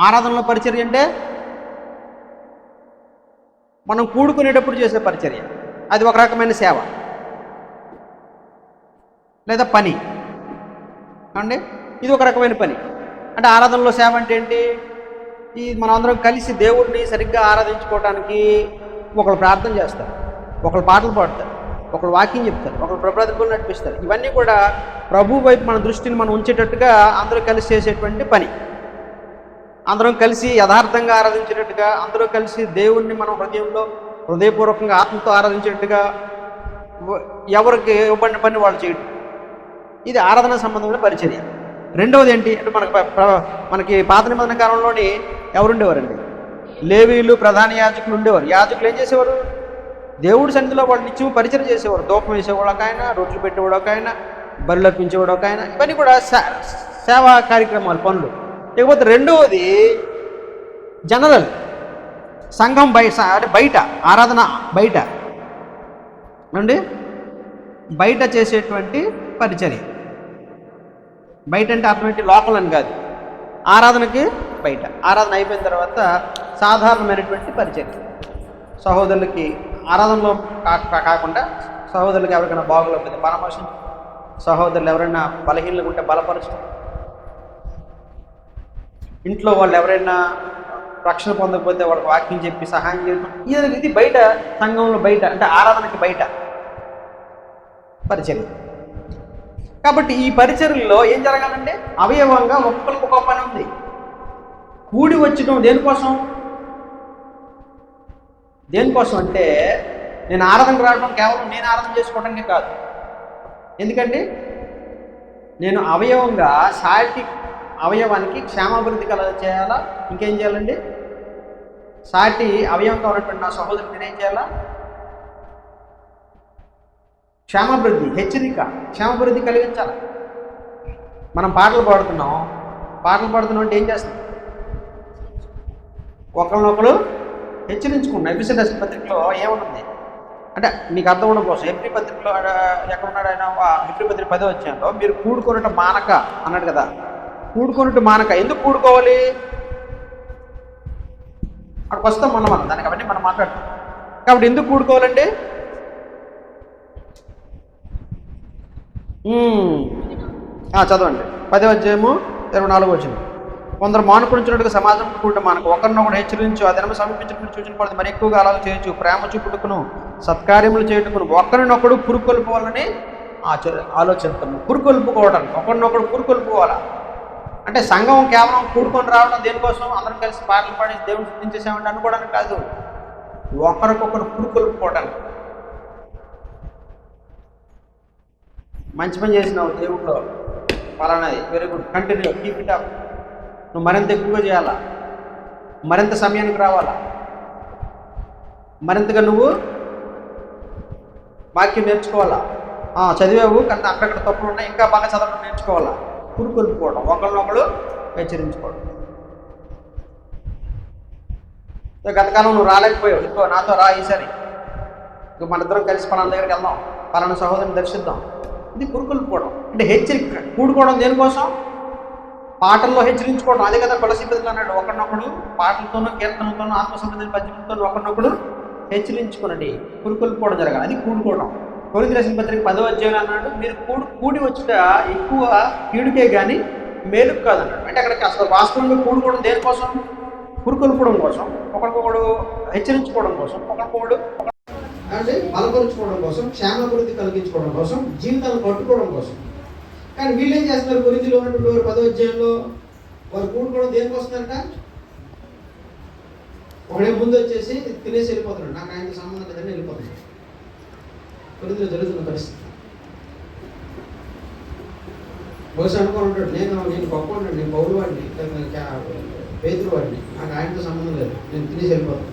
ఆరాధనలో పరిచర్య అంటే మనం కూడుకునేటప్పుడు చేసే పరిచర్య, అది ఒక రకమైన సేవ లేదా పని అండి. ఇది ఒక రకమైన పని. అంటే ఆరాధనలో సేవ అంటే ఏంటి? ఈ మనం అందరం కలిసి దేవుడిని సరిగ్గా ఆరాధించుకోవడానికి ఒకళ్ళు ప్రార్థన చేస్తారు, ఒకళ్ళు పాటలు పాడతారు, ఒకళ్ళు వాక్యం చెప్తారు, ఒకళ్ళు ప్రబోధకులు నడిపిస్తారు. ఇవన్నీ కూడా ప్రభు వైపు మన దృష్టిని మనం ఉంచేటట్టుగా అందరూ కలిసి చేసేటువంటి పని. అందరం కలిసి యథార్థంగా ఆరాధించేటట్టుగా, అందరూ కలిసి దేవుణ్ణి మనం హృదయపూర్వకంగా ఆత్మతో ఆరాధించేటట్టుగా ఎవరికి ఇవ్వబడిన పని వాళ్ళు చేయటం, ఇది ఆరాధన సంబంధమైన పరిచర్య. రెండవది ఏంటి అంటే, మనకి పాత నిబంధన కాలంలోని ఎవరుండేవారండి? లేవీలు ప్రధాన యాజకులు ఉండేవారు. యాజకులు ఏం చేసేవారు? దేవుడి సన్నిధిలో వాళ్ళు నిత్యం పరిచయం చేసేవారు. దూపం వేసేవాడు ఒక ఆయన, రొట్టెలు పెట్టేవాడు ఒక ఆయన, బరులు అర్పించేవాడు ఒక ఆయన. ఇవన్నీ కూడా సేవా కార్యక్రమాలు, పనులు. ఇకపోతే రెండవది జనరల్ సంఘం అంటే బయట ఆరాధన, బయట అండి బయట చేసేటువంటి పరిచర్య. బయట అంటే అర్థం ఏంటి? లోకల్ అని కాదు, ఆరాధనకి బయట. ఆరాధన అయిపోయిన తర్వాత సాధారణమైనటువంటి పరిచర్య, సహోదరులకి ఆరాధనలో కాకుండా సహోదరులకి ఎవరికైనా బాగులేకపోతే పరామర్శించడం, సహోదరులు ఎవరైనా బలహీనలుగా ఉంటే బలపరచడం, ఇంట్లో వాళ్ళు ఎవరైనా రక్షణ పొందకపోతే వాళ్ళకి వాక్యం చెప్పి సహాయం చేయడం. ఇది బయట, సంఘంలో బయట అంటే ఆరాధనకి బయట పరిచర్య. కాబట్టి ఈ పరిచర్యల్లో ఏం జరగాలంటే అవయవంగా ఒక్కొక్కరికి ఒక పని ఉంది. కూడి వచ్చడం దేనికోసం అంటే నేను ఆరాధనకు రావడం కేవలం నేను ఆరాధన చేసుకోవడానికి కాదు. ఎందుకంటే నేను అవయవంగా సాటి అవయవానికి క్షేమాభివృద్ధి చేయాలా. ఇంకేం చేయాలండి? సాటి అవయవంగా ఉన్నటువంటి నా సహోదరుడికి నేనేం చేయాలా? క్షేమాభివృద్ధి, హెచ్చరిక, క్షేమాభివృద్ధి కలిగించాలి. మనం పాటలు పాడుతున్నాం అంటే ఏం చేస్తాం? ఒకరినొకరు హెచ్చరించుకున్నాం. ఎఫెసీయుల రాసిన పత్రికలో ఏముంటుంది అంటే మీకు అర్థం అవడం కోసం, ఎఫ్రీ పత్రికలో ఎక్కడున్నాడు ఆయన? ఎఫ్రీ పత్రిక 10వ అధ్యాయంలో మీరు కూడుకొనుట మానక అన్నాడు కదా. కూడుకొనుట మానక. ఎందుకు కూడుకోవాలి? అక్కడికి వస్తాం మనం దానికి, అవన్నీ మనం మాట్లాడతాం. కాబట్టి ఎందుకు కూడుకోవాలండి? చదవండి 10వ అధ్యాయము 24వ వచనం. కొందరు మానుకునిచ్చినట్టుగా సమాజం కూడటం మానకు, ఒకరినొకడు హెచ్చరించు, ఆ దినం సమీపించినప్పుడు సూచించబడుతుంది. మరి ఎక్కువగా అలాగ చేయొచ్చు, ప్రేమ చూపుటకును సత్కార్యములు చేయుటకును ఒకరినొకడు పురుకొల్పుకోవాలని ఆలోచిస్తాము. పురుకొల్పుకోవడానికి, ఒకరినొకడు పురుకొల్పుకోవాలా అంటే సంఘం కేవలం కూడుకొని రావడం దేనికోసం? అందరం కలిసి పాటలు పాడి దేవుని స్థుతించేసామంటే అనుకోవడానికి కాదు, ఒకరికొకరు పురుకొల్పుకోవడానికి. మంచి పని చేసినావు దేవుడిలో పలానాది, very good, continue, keep it up. నువ్వు మరింత ఎక్కువగా చేయాలా, మరింత సమయానికి రావాలా, మరింతగా నువ్వు వాక్యం నేర్చుకోవాలా. చదివావు కానీ అక్కడక్కడ తప్పులు ఉన్నాయి, ఇంకా బాగా చదవడం నేర్చుకోవాలా. పురుకొల్పుకోవడం, ఒకరినొకరు హెచ్చరించుకోవడం. గతకాలం నువ్వు రాలేకపోయావు, ఇంకో నాతో రా ఈసారి, ఇంక మన ఇద్దరం కలిసి పలానా దగ్గరికి వెళ్దాం, పలానా సహోదరుని దర్శిద్దాం. ఇది పురుకొల్పుకోవడం అంటే హెచ్చరిక. కూడుకోవడం దేనికోసం? పాటల్లో హెచ్చరించుకోవడం. అదే కదా కొలసీ పత్రికలో అన్నాడు, ఒకరినొకడు పాటలతోనూ కీర్తనలతోనూ ఆత్మసంబంధించిన పద్యంతో ఒకరినొకడు హెచ్చరించుకునండి. పురుకొల్పుకోవడం జరగాలి, అది కూడుకోవడం. కొరింథీ రాసిన పత్రిక 10వ అధ్యాయం అన్నాడు, మీరు కూడి వచ్చుట ఎక్కువ కీడుకే కానీ మేలుకు కాదన్నాడు. అంటే అక్కడికి అసలు వాస్తవంగా కూడుకోవడం దేనికోసం? పురుకొల్పుకోవడం కోసం, ఒకరికొకడు హెచ్చరించుకోవడం కోసం, ఒకరికొకడు అంటే బలపరుచుకోవడం కోసం, క్షేమాభివృద్ధి కలిగించుకోవడం కోసం, జీవితాలను పట్టుకోవడం కోసం. కానీ వీళ్ళు ఏం చేస్తున్నారు? కొరింథీలో ఉన్నటువంటి వారు 10వ అధ్యాయంలో వారు కూడుకోవడం దేనికోసమంట? ఒకడే ముందు వచ్చేసి తినేసి వెళ్ళిపోతున్నాడు, నాకు ఆయనతో సంబంధం లేదని వెళ్ళిపోతున్నాడు. కొరింథీలో జరుగుతున్న పరిస్థితి. బహుశా అనుకోని ఉంటాడు, నేను గొప్పవాడిని, నేను పౌరు వాడిని, పేతురు వాడిని, నాకు ఆయనతో సంబంధం లేదు, నేను తినేసి వెళ్ళిపోతాను.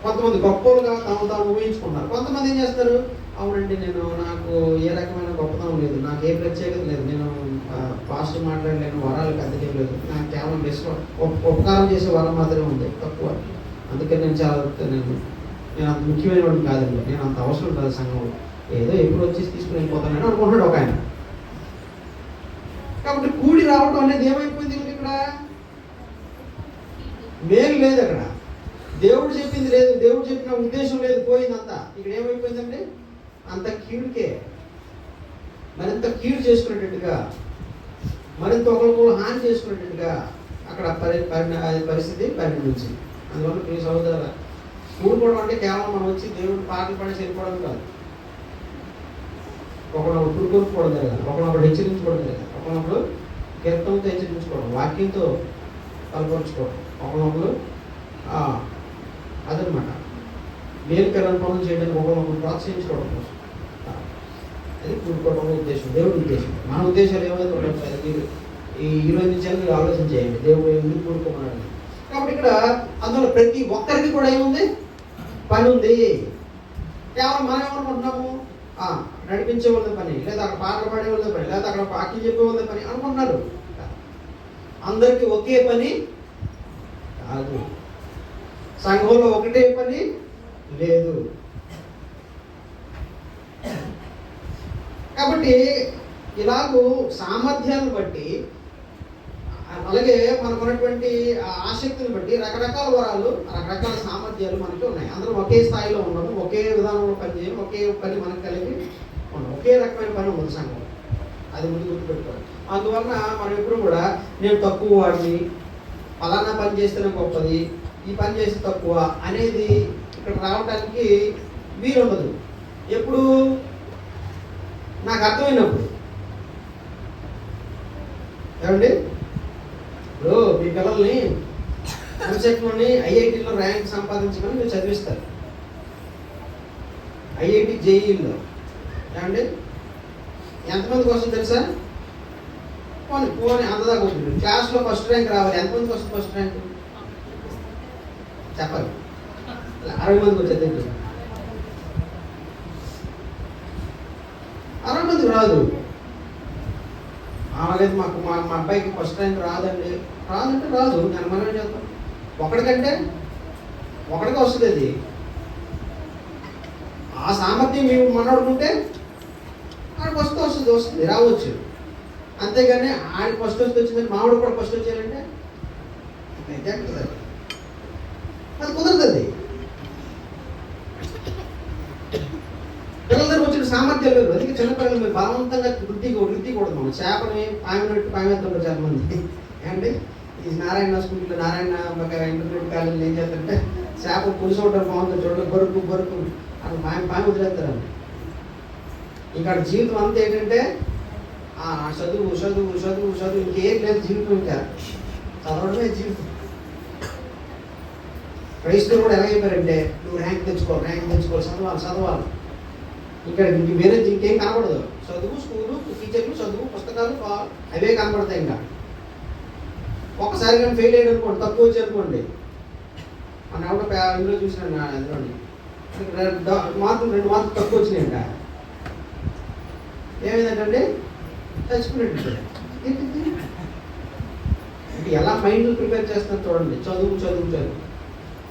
కొంతమంది గొప్పలుగా తాము ఊహించుకుంటారు. కొంతమంది ఏం చేస్తారు? అవునండి, నాకు ఏ రకమైన గొప్పతనం లేదు, నాకు ఏ ప్రత్యేకత లేదు, నేను ఫాస్ట్ మాట్లాడలేను, వరాలకు అద్దెకేం లేదు, నాకు కేవలం ఉపకారం చేసే వరం మాత్రమే ఉంది, తక్కువ. అందుకని నేను అంత ముఖ్యమైన వాడిని కాదండి, నేను అంత అవసరం కాదు సంఘంలో, ఏదో ఎప్పుడు వచ్చేసి తీసుకుని వెళ్ళిపోతానని అనుకుంటున్నాడు ఒక ఆయన. కాబట్టి కూడి రావడం అనేది ఏమైపోయింది? ఇక్కడ మేలు లేదు, అక్కడ దేవుడు చెప్పింది లేదు, దేవుడు చెప్పిన ఉద్దేశం లేదు, పోయిందంతా. ఇక్కడ ఏమైపోయిందంటే అంత కీడుకే, మరింత కీడు చేసుకునేటట్టుగా, మరింత ఒకరికొకరు హాని చేసుకునేటట్టుగా అక్కడ పరిస్థితి పరిణమించింది. అందువల్ల మీ సహోదరుల కూడుకోవడం అంటే కేవలం మనం వచ్చి దేవుడు పాటలు పడి వెళ్ళిపోవడం కాదు. ఒకరినొకరు పురుకొల్పుకోవడం జరగాలి, ఒకరినొకరు హెచ్చరించుకోవడం జరగాలి, ఒకరినొకరు కీర్తనతో హెచ్చరించుకోవడం, వాక్యంతో బలపరుచుకోవడం, ఒకరినొకరు అదనమాట మేలుకరణ పనులు చేయడానికి ఒకరినొకరు ప్రోత్సహించుకోవడం కోసం. అది కూడుకోవడం ఉద్దేశం, దేవుడి ఉద్దేశం. మన ఉద్దేశాలు ఏమైతే ఉండవు. మీరు ఈ 20 నిమిషాలు మీరు ఆలోచన చేయండి, దేవుడు ఎందుకు కూడుకోమన్నాడు. కాబట్టి ఇక్కడ అందులో ప్రతి ఒక్కరికి కూడా ఏముంది, పని ఉంది. కేవలం మనం ఏమనుకుంటున్నాము, నడిపించే వాళ్ళ పని, లేదా అక్కడ పాటలు పాడే వాళ్ళ పని, లేదా అక్కడ వాక్యం చెప్పే వాళ్ళ పని అనుకుంటున్నారు. అందరికీ ఒకే పని కాదు, సంఘంలో ఒకటే పని లేదు. కాబట్టి ఇలాగూ సామర్థ్యాన్ని బట్టి, అలాగే మనకున్నటువంటి ఆసక్తిని బట్టి రకరకాల వరాలు, రకరకాల సామర్థ్యాలు మనకి ఉన్నాయి. అందరం ఒకే స్థాయిలో ఉండము, ఒకే విధానంలో పనిచేయము, ఒకే పని మనకు కలిగి ఉండము, ఒకే రకమైన పని ఉంది సంఘం. అది ముందు గుర్తుపెట్టుకోవాలి. అందువలన మనం ఎప్పుడు కూడా నేను తక్కువ వాడిని, ఫలానా పని చేస్తేనే గొప్పది, ఈ పని చేస్తే తక్కువ అనేది ఇక్కడ రావడానికి వీలుండదు. ఎప్పుడు నాకు అర్థమైనప్పుడు. ఏమండి, ఇప్పుడు మీ పిల్లల్ని ఎంసెట్లోని ఐఐటీలో ర్యాంక్ సంపాదించమని మీరు చదివిస్తారు, ఐఐటి జేఈలో. ఏమండి, ఎంతమందికి వస్తుంది తెలుసా? పోనీ అంతదాకా వస్తుంది. క్లాస్లో ఫస్ట్ ర్యాంక్ రావాలి, ఎంతమందికి వస్తుంది ఫస్ట్ ర్యాంక్ చెప్పాలి? 60 మందికి వచ్చేది, 60 మందికి రాదు. అలాగే మాకు మా అబ్బాయికి ఫస్ట్ ర్యాంక్ రాదంటే రాదు. నేను మనం ఏం చేస్తాం, ఒకడికే వస్తుంది. అది ఆ సామర్థ్యం మేము మనడుకుంటే ఆడికి వస్తుంది రావచ్చు. అంతేగాని ఆడికి ఫస్ట్ వచ్చిందని మామిడి కూడా ఫస్ట్ వచ్చారంటే అది కుదరదు. పిల్లల దగ్గర వచ్చిన సామర్థ్యాలు లేదు. అందుకే చిన్నపిల్లలు మీరు బలవంతంగా వృద్ధి కూడదు. మనం చేపని పామెత్తుంటారు చాలా మంది. ఏమంటే ఈ నారాయణ స్కూల్లో, నారాయణ ఇంటర్మీడియట్ కాలేజీలో ఏం చేస్తారంటే చేప పులుసు ఉంటారు, బాగుంటుంది చూడండి, బొరుకు అక్కడ పాము వదిలేస్తారు. ఇంకా జీవితం అంతా ఏంటంటే చదువు ఇంకేం లేదు జీవితం. ఇంకా చదవడమే జీవితం. క్రైస్తవులు కూడా ఎలా చెప్పారంటే నువ్వు ర్యాంక్ తెచ్చుకోవాలి, చదవాలి. ఇంకా వేరే ఇంకేం కనపడదు. చదువు, స్కూలు, టీచర్లు, చదువు, పుస్తకాలు అవే కనపడతాయి. ఇంకా ఒక్కసారి కానీ ఫెయిల్ అయ్యాడు అనుకోండి, తక్కువ వచ్చి అనుకోండి, మన ఎవడో ఇందులో చూసినాను, అందులోని 2 మార్కులు తక్కువ వచ్చినాయంట. ఏమైందంటే చచ్చిపోయినట్టు. ఎలా మైండ్ ప్రిపేర్ చేస్తున్నారు చూడండి. చదువు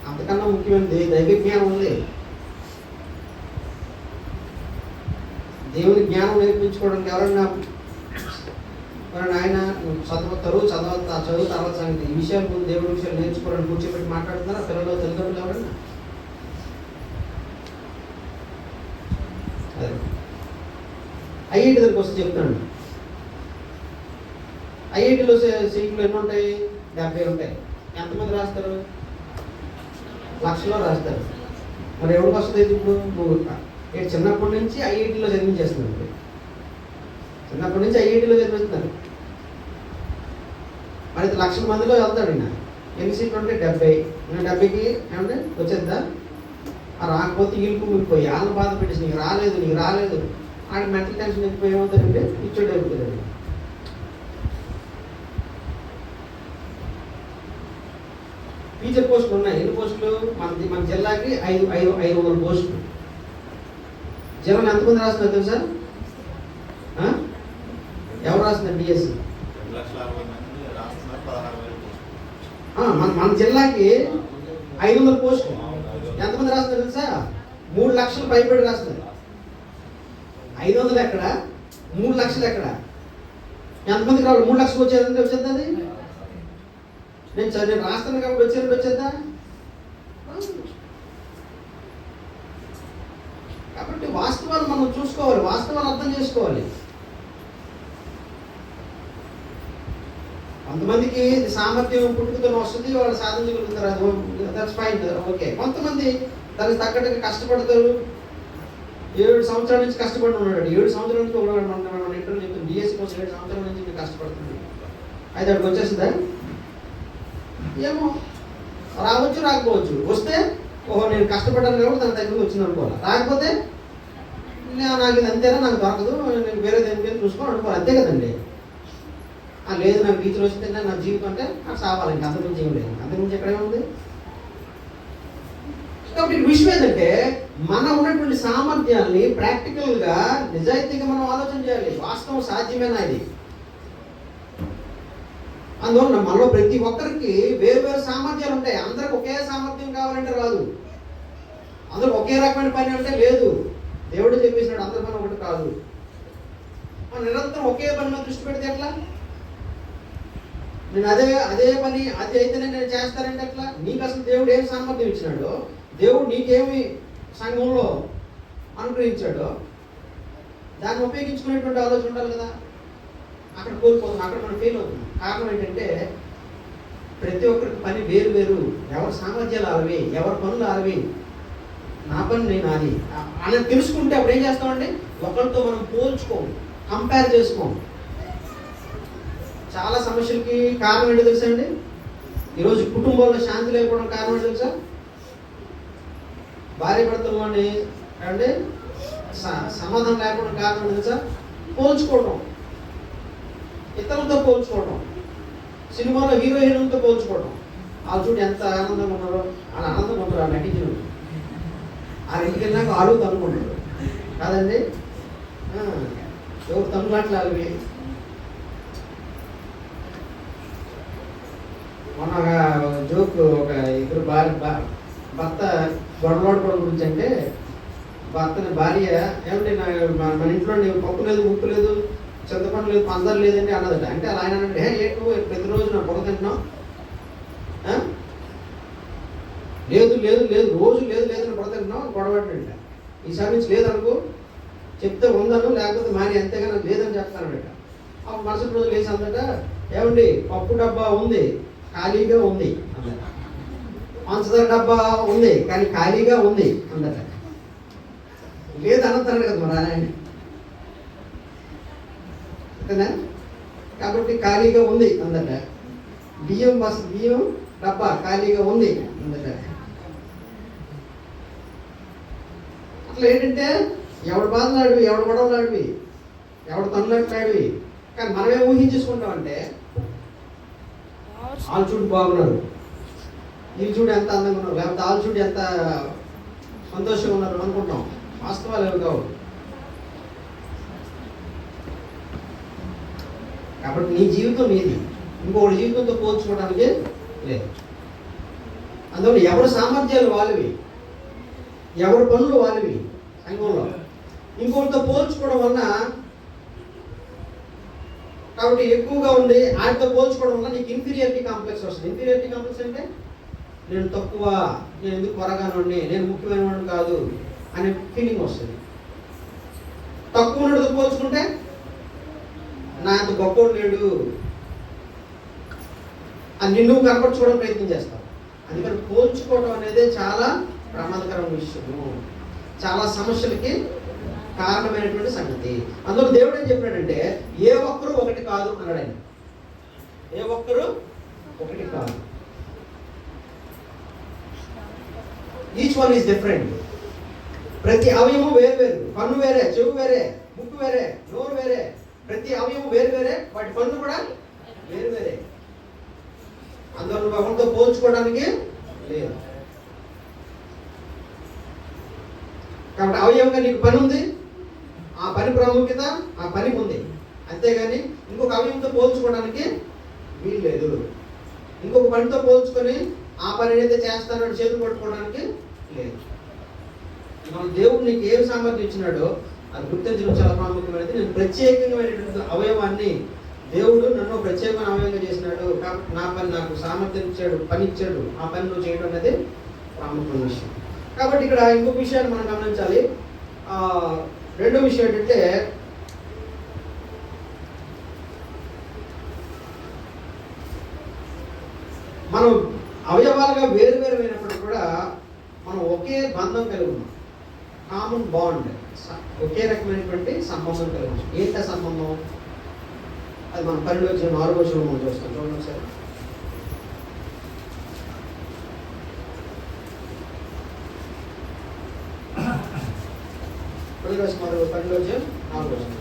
అంతకన్నా ముఖ్యమైనది దైవ జ్ఞానం ఉంది. దేవుని జ్ఞానం నేర్పించుకోవడానికి ఎవరన్నా ఆయన చదువు తర్వాత సంగతి, ఈ విషయాలు ముందు దేవుడి విషయాలు నేర్చుకోవడానికి కూర్చోబెట్టి మాట్లాడుతున్నారా పిల్లలు, తల్లిదండ్రులు ఎవరన్నా? అదే ఐఐటి దగ్గరికి వస్తే చెప్తాను. ఐఐటిలో సీట్లు ఎన్ని ఉంటాయి? 70 ఉంటాయి. ఎంతమంది రాస్తారు? లక్షలో రాస్తారు. మరి ఎవరికి వస్తుంది? ఇప్పుడు నువ్వు చిన్నప్పటి నుంచి ఐఐటిలో చదివించేస్తున్నారు. చిన్నప్పటి నుంచి ఐఐటిలో చదివిస్తున్నారు. మరి 1,00,000 మందిలో వెళ్తాడు. ఎన్ని సీట్లు ఉంటే 70. 70కి ఏమంటే వచ్చేద్దా? రాకపోతే ఇల్లుకుపోయి వాళ్ళని బాధ పెట్టేసి నీకు రాలేదు ఆడికి మెంటల్ టెన్షన్ ఎక్కువ ఏమవుతాడంటే ఇచ్చోడు అయిపోతాడు. టీచర్ పోస్టులు ఉన్నాయి. ఎన్ని పోస్టులు? మన జిల్లాకి 500 పోస్టులు. జిల్లాలో ఎంతమంది రాస్తున్నారు తెలుసా? ఎవరు రాస్తున్నారు? డిఎస్సి మన జిల్లాకి 500 పోస్టులు. ఎంతమంది రాస్తున్నారు తెలుసా? 3 లక్షలు పైబడి రాస్తున్నారు. 500 ఎక్కడ, 3 లక్షలు ఎక్కడ? ఎంతమందికి రావాలి? 3 లక్షలు వచ్చేద్దా? అది నేను రాస్తాను కాబట్టి వచ్చేద్దా? కాబట్టి వాస్తవాలు మనం చూసుకోవాలి, వాస్తవాలు అర్థం చేసుకోవాలి. కొంతమందికి సామర్థ్యం పుట్టుకతో వస్తుంది, వాళ్ళు సాధించగలుగుతారు, అది దట్స్ ఫైన్, ఓకే. కొంతమంది దానికి తగ్గట్టుగా కష్టపడతారు. 7 సంవత్సరాల నుంచి కష్టపడి ఉన్నాడు. 7 సంవత్సరాల నుంచి మన ఇంటర్వ్యూ చెప్తుంది, డిఎస్సి కోసం 7 సంవత్సరాల నుంచి మీరు కష్టపడుతున్నాడు. అయితే అక్కడికి వచ్చేస్తుందా? ఏమో, రావచ్చు రాకపోవచ్చు. వస్తే ఓహో నేను కష్టపడ్డాను కాబట్టి తన దగ్గరికి వచ్చింది అనుకోవాలి. రాకపోతే నాకు ఇది అంతేనా, నాకు దొరకదు, నేను వేరే దేని మీద చూసుకోవాలి అనుకోవాలి. అంతే కదండి. లేదు నాకు టీచర్ వస్తే నా జీవితం అంటే నాకు సావాలి, ఇంకా అంతకుమించి ఏం లేదు. అంతకుమించి ఎక్కడే ఉంది. కాబట్టి విషయం ఏంటంటే మన ఉన్నటువంటి సామర్థ్యాన్ని ప్రాక్టికల్గా నిజాయితీగా మనం ఆలోచన చేయాలి. వాస్తవం సాధ్యమేనా ఇది? అందువల్ల మనలో ప్రతి ఒక్కరికి వేరు వేరు సామర్థ్యాలు ఉంటాయి. అందరికి ఒకే సామర్థ్యం కావాలంటే రాదు. అందరూ ఒకే రకమైన పని అంటే లేదు. దేవుడు చెప్పేసినాడు అందరి పని ఒకటి కాదు. మనం నిరంతరం ఒకే పని మీద దృష్టి పెడితే ఎట్లా? నేను అదే పని అది అయితేనే నేను చేస్తానంటే ఎట్లా? నీకు అసలు దేవుడు ఏం సామర్థ్యం ఇచ్చినాడో, దేవుడు నీకేమి సంఘంలో అనుగ్రహించాడో దాన్ని ఉపయోగించుకునేటువంటి ఆలోచన ఉండాలి కదా. అక్కడ కోల్పోతున్నాం, అక్కడ మనం ఫెయిల్ అవుతున్నాం. కారణం ఏంటంటే ప్రతి ఒక్కరికి పని వేరు వేరు, ఎవరి సామర్థ్యాలు ఆలవి, ఎవరి పనులు ఆలవి. నా పని నేను అది అని తెలుసుకుంటే అప్పుడు ఏం చేస్తామండి? ఒకరితో మనం పోల్చుకోము, కంపేర్ చేసుకోము. చాలా సమస్యలకి కారణం ఏంటో తెలుసా అండి? ఈరోజు కుటుంబంలో శాంతి లేకపోవడం కారణం ఏంటో తెలుసా? భార్య భర్తల్లోని అంటే సమాధానం లేకపోవడం కారణం ఏంటో తెలుసా? పోల్చుకోవడం, ఇతరులతో పోల్చుకోవడం, సినిమాలో హీరో హీరోలతో పోల్చుకోవడం. వాళ్ళు చూడు ఎంత ఆనందంగా ఉన్నారో, వాళ్ళు ఆనందంగా ఉంటారు. ఆ నటించిన ఆ ఇంటికి వెళ్ళినాక వాళ్ళు తనుకుంటారు కాదండి. ఎవరు తనులాట్లు అవి. మొన్న ఒక జోక్, ఒక ఇద్దరు భర్త గొడవడుకోవడం గురించి. అంటే భార్య ఏమంటే మన ఇంట్లో నీకు పప్పు లేదు, ఉప్పు లేదు, చింతపండు లేదు, పందరు లేదండి అన్నదట. అంటే అలా ఆయన అంటే ఏంటో ప్రతిరోజు నా పొగ తింటున్నావు? లేదు లేదు లేదు రోజు లేదు లేదని పొగ తింటున్నావు గొడవడంట. ఈసారి నుంచి లేదనుకో చెప్తే ఉందను, లేకపోతే మాని అంతేగా నాకు లేదని చెప్తానట. అప్పుడు మరుసటి రోజు లేచి అందట, ఏమండి పప్పు డబ్బా ఉంది ఖాళీగా ఉంది అందట, పంచదార డబ్బా ఉంది కానీ ఖాళీగా ఉంది అందట. లేదు అన్నతాడు కదా మరి ఆయన అంతేనా? కాబట్టి ఖాళీగా ఉంది అందట. బియ్యం డబ్బా ఖాళీగా ఉంది అందట. అట్లా ఏంటంటే ఎవడు బాధలాడివి, ఎవడు గొడవలాడివి, ఎవడు తనులాడివి. కానీ మనమే ఊహించేసుకుంటామంటే వాళ్ళు చూడు బాగున్నారు, వీళ్ళు చూడు ఎంత అందంగా ఉన్నారు, లేకపోతే వాళ్ళు చూడు ఎంత సంతోషంగా ఉన్నారు అనుకుంటాం. వాస్తవాలు ఏమి కావు. కాబట్టి నీ జీవితం నీది, ఇంకొకటి జీవితంతో పోల్చుకోవడానికి లేదు. అందువల్ల ఎవరి సామర్థ్యాలు వాళ్ళవి, ఎవరి పనులు వాళ్ళవి సంఘంలో. ఇంకొకరితో పోల్చుకోవడం వలన, కాబట్టి ఎక్కువగా ఉంది ఆయనతో పోల్చుకోవడం వల్ల నీకు ఇన్ఫీరియారిటీ కాంప్లెక్స్ వస్తుంది. ఇన్ఫీరియారిటీ కాంప్లెక్స్ అంటే నేను తక్కువ, నేను ఎందుకు త్వరగానండి, నేను ముఖ్యమైన వాడిని కాదు అనే ఫీలింగ్ వస్తుంది. తక్కువ ఉన్నతో పోల్చుకుంటే నా అంత గొప్పవాడు లేడు అని నిన్ను కనపరచుకోవడం ప్రయత్నం చేస్తావు. అందుకని పోల్చుకోవడం అనేది చాలా ప్రమాదకరమైన విషయము, చాలా సమస్యలకి కారణమైనటువంటి సంగతి. అందులో దేవుడు ఏం చెప్పాడంటే ఏ ఒక్కరు ఒకటి కాదు అన్నాడు ఆయన. ఏ ఒక్కరు ఒకటి కాదు. Each one is different. ప్రతి అవయవం వేరు వేరు. కన్ను వేరే, చెవు వేరే, ముక్కు వేరే, నోరు వేరే. ప్రతి అవయవం వేరు వేరే, వాటి పనులు కూడా వేరు వేరే. అందులో నువ్వు ఎవరితో పోల్చుకోవడానికి లేదు. కాబట్టి అవయవంగా నీకు పని ఉంది, ఆ పని ప్రాముఖ్యత ఆ పనికి ఉంది. అంతేగాని ఇంకొక అవయవంతో పోల్చుకోవడానికి వీలు లేదు. ఇంకొక పనితో పోల్చుకొని ఆ పని ఏదైతే చేస్తానో చేతులు పట్టుకోవడానికి లేదు. మన దేవుడు నీకు ఏం సామర్థ్యం ఇచ్చినాడో అది గుర్తించడం చాలా ప్రాముఖ్యమైనది. నేను ప్రత్యేకమైనటువంటి అవయవాన్ని దేవుడు నన్ను ప్రత్యేకమైన అవయవంగా చేసినాడు కాబట్టి నా పని నాకు సామర్థ్యం ఇచ్చాడు, పని ఇచ్చాడు, ఆ పని నువ్వు చేయడం అనేది ప్రాముఖ్యమైన విషయం. కాబట్టి ఇక్కడ ఇంకొక విషయాన్ని మనం గమనించాలి. రెండో విషయం ఏంటంటే మనం అవయవాలుగా వేరు వేరు అయినప్పటికీ కూడా మనం ఒకే బంధం కలిగి ఉన్నాం. కామన్ బాండ్, ఒకే రకమైనటువంటి సంబంధం కలిగి ఉన్నాం. ఏంట సంబంధం? అది మనం 12వ అధ్యాయం 6వ వచనంలో మనం చూస్తాం. చూడండి ఒకసారి. 12వ అధ్యాయం 4వ వచనం.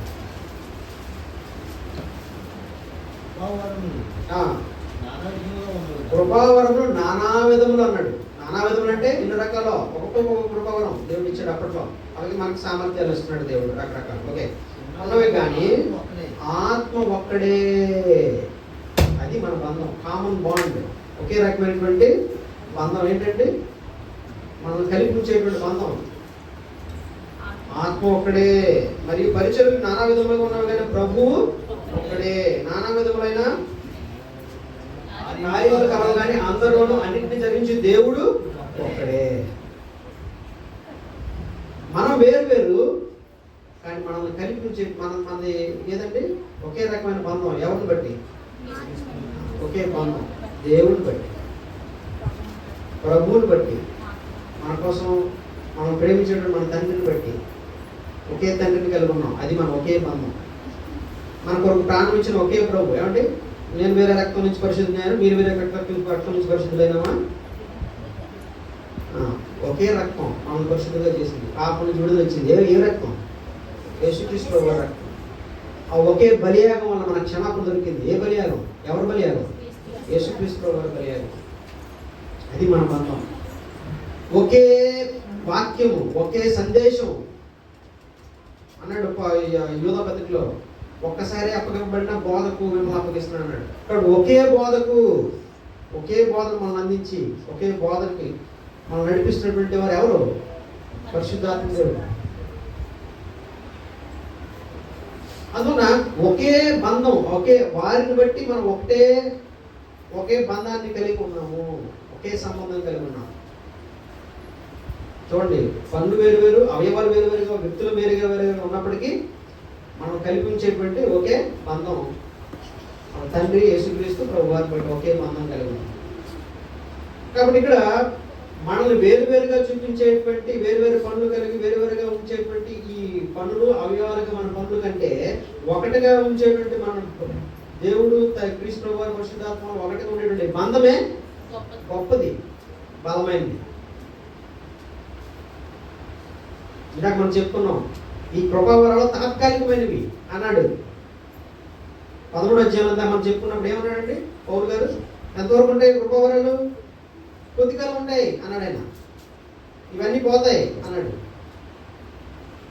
ఆ, కృపావరములు నానా విధములు అన్నాడు. నానా విధములు అంటే ఇన్ని రకాలు, ఒక్కొక్క కృపావరం దేవుడు ఇచ్చాడు అప్పట్లో. అలాగే మనకి సామర్థ్యాలు ఇస్తున్నాడు దేవుడు రకరకాలు. ఓకే, ఉన్నవి కానీ ఆత్మ ఒక్కడే. అది మన బంధం, కామన్ బాండ్. ఒకే రకమైనటువంటి బంధం ఏంటంటే మనం కలిపి ఉంచేటువంటి బంధం. ఆత్మ ఒక్కడే. మరియు పరిచర్యలు నానా విధములుగా ఉన్నవి కానీ ప్రభువు ఒక్కడే. నానా విధములైన కార్యములు కలవు కానీ అందరూను అన్నింటినీ జరిగించి దేవుడు ఒక్కడే. మనం వేరు వేరు కానీ మనల్ని కలిపి ఉంచే మనది ఏదండి ఒకే రకమైన బంధం. ఎవరిని బట్టి? ఒకే బంధం దేవుడిని బట్టి, ప్రభువుని బట్టి, మన కోసం మనం ప్రేమించేటువంటి మన తండ్రిని బట్టి ఒకే తండ్రిని కలిగి ఉన్నాం. అది మన ఒకే బంధం. మన కొరకు ప్రాణం ఇచ్చిన ఒకే ప్రభు. ఏమంటే నేను వేరే రక్తం నుంచి పరిశుద్ధులైనా, మీరు వేరే రక్తం నుంచి పరిశుద్ధులైనామా? ఒకే రక్తం మనం పరిశుద్ధంగా చేసింది, పాపం నుంచి విడుదల వచ్చింది. ఏ రక్తం? యేసుక్రీస్తు ప్రభు రక్తం. ఆ ఒకే బలియాగం వల్ల మనకు క్షమాపణ దొరికింది. ఏ బలియాగం? ఎవరి బలియాగం? యేసుక్రీస్తు ప్రభు బలియాగం. అది మన బంధం. ఒకే వాక్యము, ఒకే సందేశం అన్నాడు యూదా పత్రికలో. ఒక్కసారి అప్పగింపబడిన బోధకు మిమ్మల్ని అప్పగిస్తున్నాడు అన్నాడు. ఇక్కడ ఒకే బోధకు, ఒకే బోధను మనం అందించి ఒకే బోధకి మనం నడిపిస్తున్నటువంటి వారు ఎవరు? పరిశుద్ధాత్మ దేవుడు. అందువల్ల ఒకే బంధం, ఒకే వారిని బట్టి మనం ఒకే బంధాన్ని కలిగి ఉన్నాము, ఒకే సంబంధం కలిగి ఉన్నాము. చూడండి, పనులు వేరు వేరు, అవయవాలు వేరు వేరుగా, వ్యక్తులు వేరుగా వేరుగా ఉన్నప్పటికీ మనం కల్పించేటువంటి ఒకే బంధం. మన తండ్రి యేసుక్రీస్తు ప్రభు వారిని బట్టి ఒకే బంధం కలిగి ఉన్నాం. కాబట్టి ఇక్కడ మనల్ని వేరువేరుగా చూపించేటువంటి, వేరువేరు పనులు కలిగి వేరువేరుగా ఉంచేటువంటి ఈ పనులు, అవయవాలుగా మన పనుల కంటే ఒకటిగా ఉంచేటువంటి మన దేవుడు క్రీస్తు ప్రభు వారి పరిశుద్ధాత్మ ఒకటిగా ఉండేటువంటి బంధమే గొప్పది, బలమైనది. ఇందాక మనం చెప్పుకున్నాం, ఈ కృపావరాలు తాత్కాలికమైనవి అన్నాడు. 13వ అధ్యాయంలో మనం చెప్పుకున్నప్పుడు ఏమన్నాడండి పౌలు గారు? ఎంతవరకు ఉంటాయి కృపావరాలు? కొద్దికాలం ఉంటాయి అన్నాడు ఆయన. ఇవన్నీ పోతాయి అన్నాడు.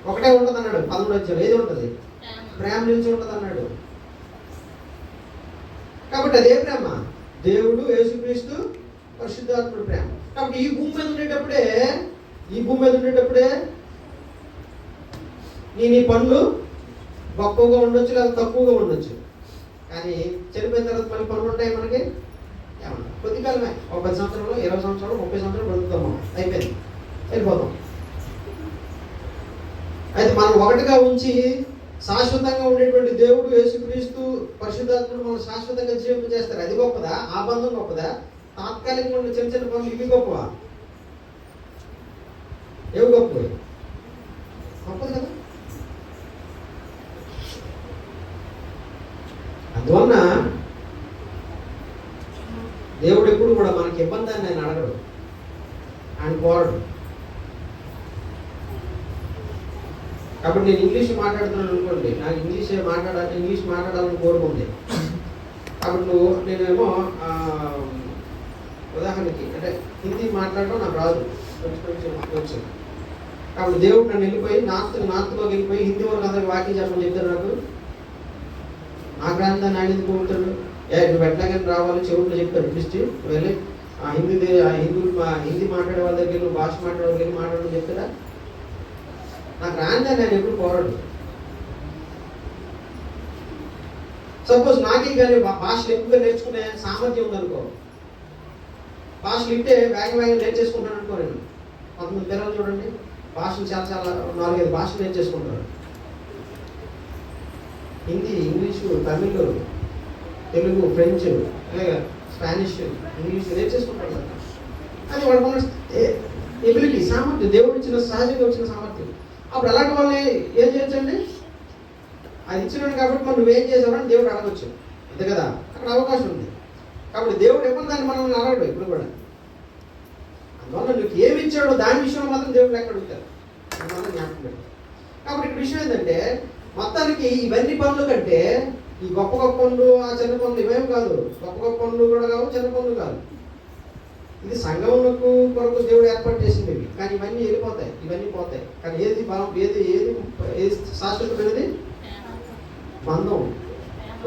ఒకటే ఉంటుంది అన్నాడు 13వ అధ్యాయం. ఏది ఉంటుంది? ప్రేమ నిలిచి ఉంటుంది అన్నాడు. కాబట్టి అదే ప్రేమ, దేవుడు, యేసుక్రీస్తు, పరిశుద్ధాత్ముడు ప్రేమ. కాబట్టి ఈ భూమి మీద ఉండేటప్పుడే నీ పనులు గొప్పగా ఉండొచ్చు, లేదా తక్కువగా ఉండొచ్చు. కానీ చనిపోయిన తర్వాత మళ్ళీ పనులు ఉంటాయి మనకి. ఏమన్నా కొద్దికాలమే, ఒక 10 సంవత్సరాలు, 20 సంవత్సరాలు, 30 సంవత్సరాలు బ్రతుకుతాం, అయిపోయింది, వెళ్ళిపోతాం. అయితే మనం ఒకటిగా ఉంచి శాశ్వతంగా ఉండేటువంటి దేవుడు, యేసుక్రీస్తు, పరిశుద్ధాత్ముడు మనం శాశ్వతంగా జీవింపజేస్తారు. అది గొప్పదా? ఆ బంధం గొప్పదా? తాత్కాలికంగా ఉన్న చిన్న చిన్న పనులు ఇవి గొప్పవా? ఏవి గొప్పవి? గొప్పది కదా. అందువలన దేవుడు ఎప్పుడు కూడా మనకి ఇబ్బందాన్ని ఆయన అడగడు, ఆయన కోరడు. కాబట్టి నేను ఇంగ్లీష్ మాట్లాడుతున్నాను అనుకోండి, నాకు ఇంగ్లీష్ మాట్లాడాలని కోరుకుంది. కాబట్టి నేనేమో ఉదాహరణకి అంటే హిందీ మాట్లాడడం నాకు రాదు, కొంచెం. కాబట్టి దేవుడు నన్ను వెళ్ళిపోయి నార్త్లో వెళ్ళిపోయి హిందీ వరకు అందరికి వాక్యం చెప్పమని చెప్తారు. నాకు రాని దాన్ని ఆయన ఎందుకు పోతాడు? నువ్వు ఎట్లాగైనా రావాలి, చెవుట్లో చెప్తాడు ట్విస్ట్. వెళ్ళి హిందీ మాట్లాడే వాళ్ళ దగ్గర, నువ్వు భాష మాట్లాడే వాళ్ళ దగ్గర మాట్లాడమని చెప్తాడా? నాకు రాని దాన్ని ఆయన ఎప్పుడు పోరాడు. సపోజ్ నాకే కానీ భాషలు ఎక్కువగా నేర్చుకునే సామర్థ్యం ఉందనుకో, భాషలు ఇంటే వేగంగా నేర్చేసుకుంటాను అనుకో. నేను 10 పిల్లలు చూడండి, భాషలు చాలా 4-5 భాషలు నేర్చేసుకుంటారు. హిందీ, ఇంగ్లీషు, తమిళ్, తెలుగు, ఫ్రెంచ్, అలాగే స్పానిష్, ఇంగ్లీష్ నేర్చేసుకుంటారు కదా. అది వాళ్ళకున్న ఎబిలిటీ, సామర్థ్యం, దేవుడు ఇచ్చిన సహజంగా వచ్చిన సామర్థ్యం. అప్పుడు అలాంటి వాళ్ళని ఏం చేయొచ్చండి? అది ఇచ్చినాడు కాబట్టి మనం నువ్వేం చేసావని దేవుడు అడగచ్చు, అంతే కదా. అక్కడ అవకాశం ఉంది. కాబట్టి దేవుడు ఎప్పుడు దాన్ని మనల్ని అడగడు ఇప్పుడు కూడా. అందువల్ల నీకు ఏమి ఇచ్చాడో దాని విషయంలో మాత్రం దేవుడు ఎక్కడ అడుగుతారు, అది మాత్రం జ్ఞాపకం పెట్టారు. కాబట్టి ఇక్కడ విషయం ఏంటంటే, మొత్తానికి ఇవన్నీ పనుల కంటే ఈ గొప్ప గొప్ప పనులు ఆ చిన్న పనులు ఇవేం కాదు. గొప్ప గొప్ప పనులు కూడా కావు, చిన్న పనులు కాదు. ఇది సంఘములకు కొరకు దేవుడు ఏర్పాటు చేసింది ఇవి. కానీ ఇవన్నీ వెళ్ళిపోతాయి, ఇవన్నీ పోతాయి. కానీ ఏది బలం, ఏది ఏది ఏది శాశ్వతమైనది? బంధం,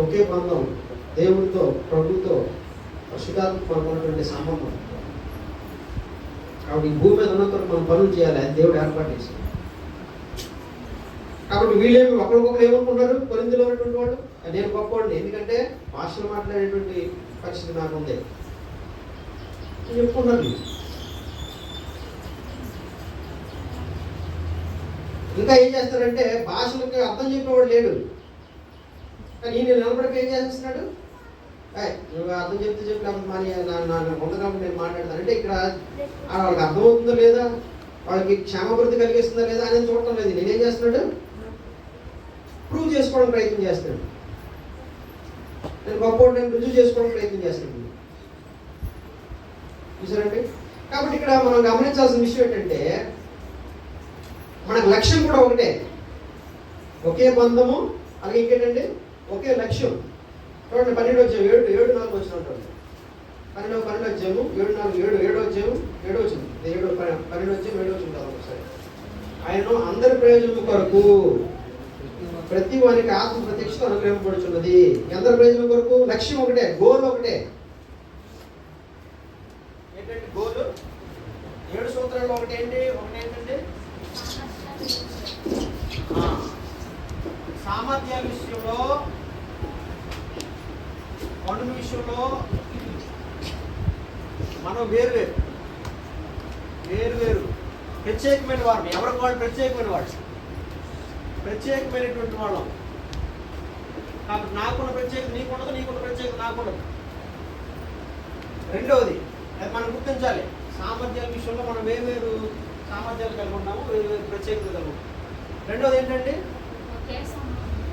ఒకే బంధం, దేవుడితో, ప్రభుతో, పరిశుద్ధాత్మకు మనకున్నటువంటి సంబంధం. కాబట్టి ఈ భూమి మీద ఉన్నంత మనం పనులు చేయాలి, అది దేవుడు ఏర్పాటు చేసింది. కాబట్టి వీళ్ళేమి ఒకరికొకరు ఏమనుకుంటారు? కొరింథీలో ఉన్నటువంటి వాళ్ళు నేను గొప్పవాడిని, ఎందుకంటే భాషలు మాట్లాడేటువంటి పరిస్థితి నాకు ఉంది చెప్పుకున్నారు. ఇంకా ఏం చేస్తారంటే భాషలకు అర్థం చెప్పేవాడు లేడు, కానీ ఈయన నిలబడిపోయి ఏం చేస్తున్నాడు? నువ్వు అర్థం చెప్తే చెప్పలేకపోతే మరి పొందకపోతే నేను మాట్లాడతాను అంటే ఇక్కడ వాళ్ళకి అర్థమవుతుందో లేదా, వాళ్ళకి క్షేమాభివృద్ధి కలిగిస్తుందా లేదా అనేది చూడటం లేదు. నేనేం చేస్తున్నాడు? ప్రూవ్ చేసుకోవడం ప్రయత్నం చేస్తున్నాడు. నేను గొప్పవాడు, నేను రుజువు చేసుకోవడం ప్రయత్నం చేస్తున్నాడు. చూసారండి? కాబట్టి ఇక్కడ మనం గమనించాల్సిన విషయం ఏంటంటే మనకు లక్ష్యం కూడా ఒకటే, ఒకే బంధము, అలాగే ఇంకేంటండి ఒకే లక్ష్యం. చూడండి 12 అధ్యాయం 7-4 వచ్చిన ఉంటుంది. 12 అధ్యాయము 7-4 7 అధ్యాయం 7 వచ్చింది 12 అధ్యాయం 7 వచ్చింది కదా ఒకసారి. ఆయన అందరి ప్రయోజనం కొరకు ప్రతి వారికి ఆత్మ ప్రత్యక్షత అనుగ్రహింపబడుచున్నది. అందరి ప్రయోజనం కొరకు లక్ష్యం ఒకటే, గోల్ ఒకటే. ఏంటంటే గోల్ 7 సూత్రాల్లో ఒకటేంటంటే సామర్థ్యాల విషయంలో, పనుల విషయంలో మనం వేరు ప్రత్యేకమైన వారిని, ఎవరికి వాళ్ళు ప్రత్యేకమైనటువంటి వాళ్ళం. కాబట్టి నాకున్న ప్రత్యేకత నీకుండదు, నీకున్న ప్రత్యేకత నాకుండదు. రెండవది అది మనం గుర్తించాలి, సామర్థ్యాల విషయంలో మనం వేరు సామర్థ్యాలు కలిగి ఉన్నాము, వేరు ప్రత్యేకత కలిగి ఉన్నాము. రెండవది ఏంటంటే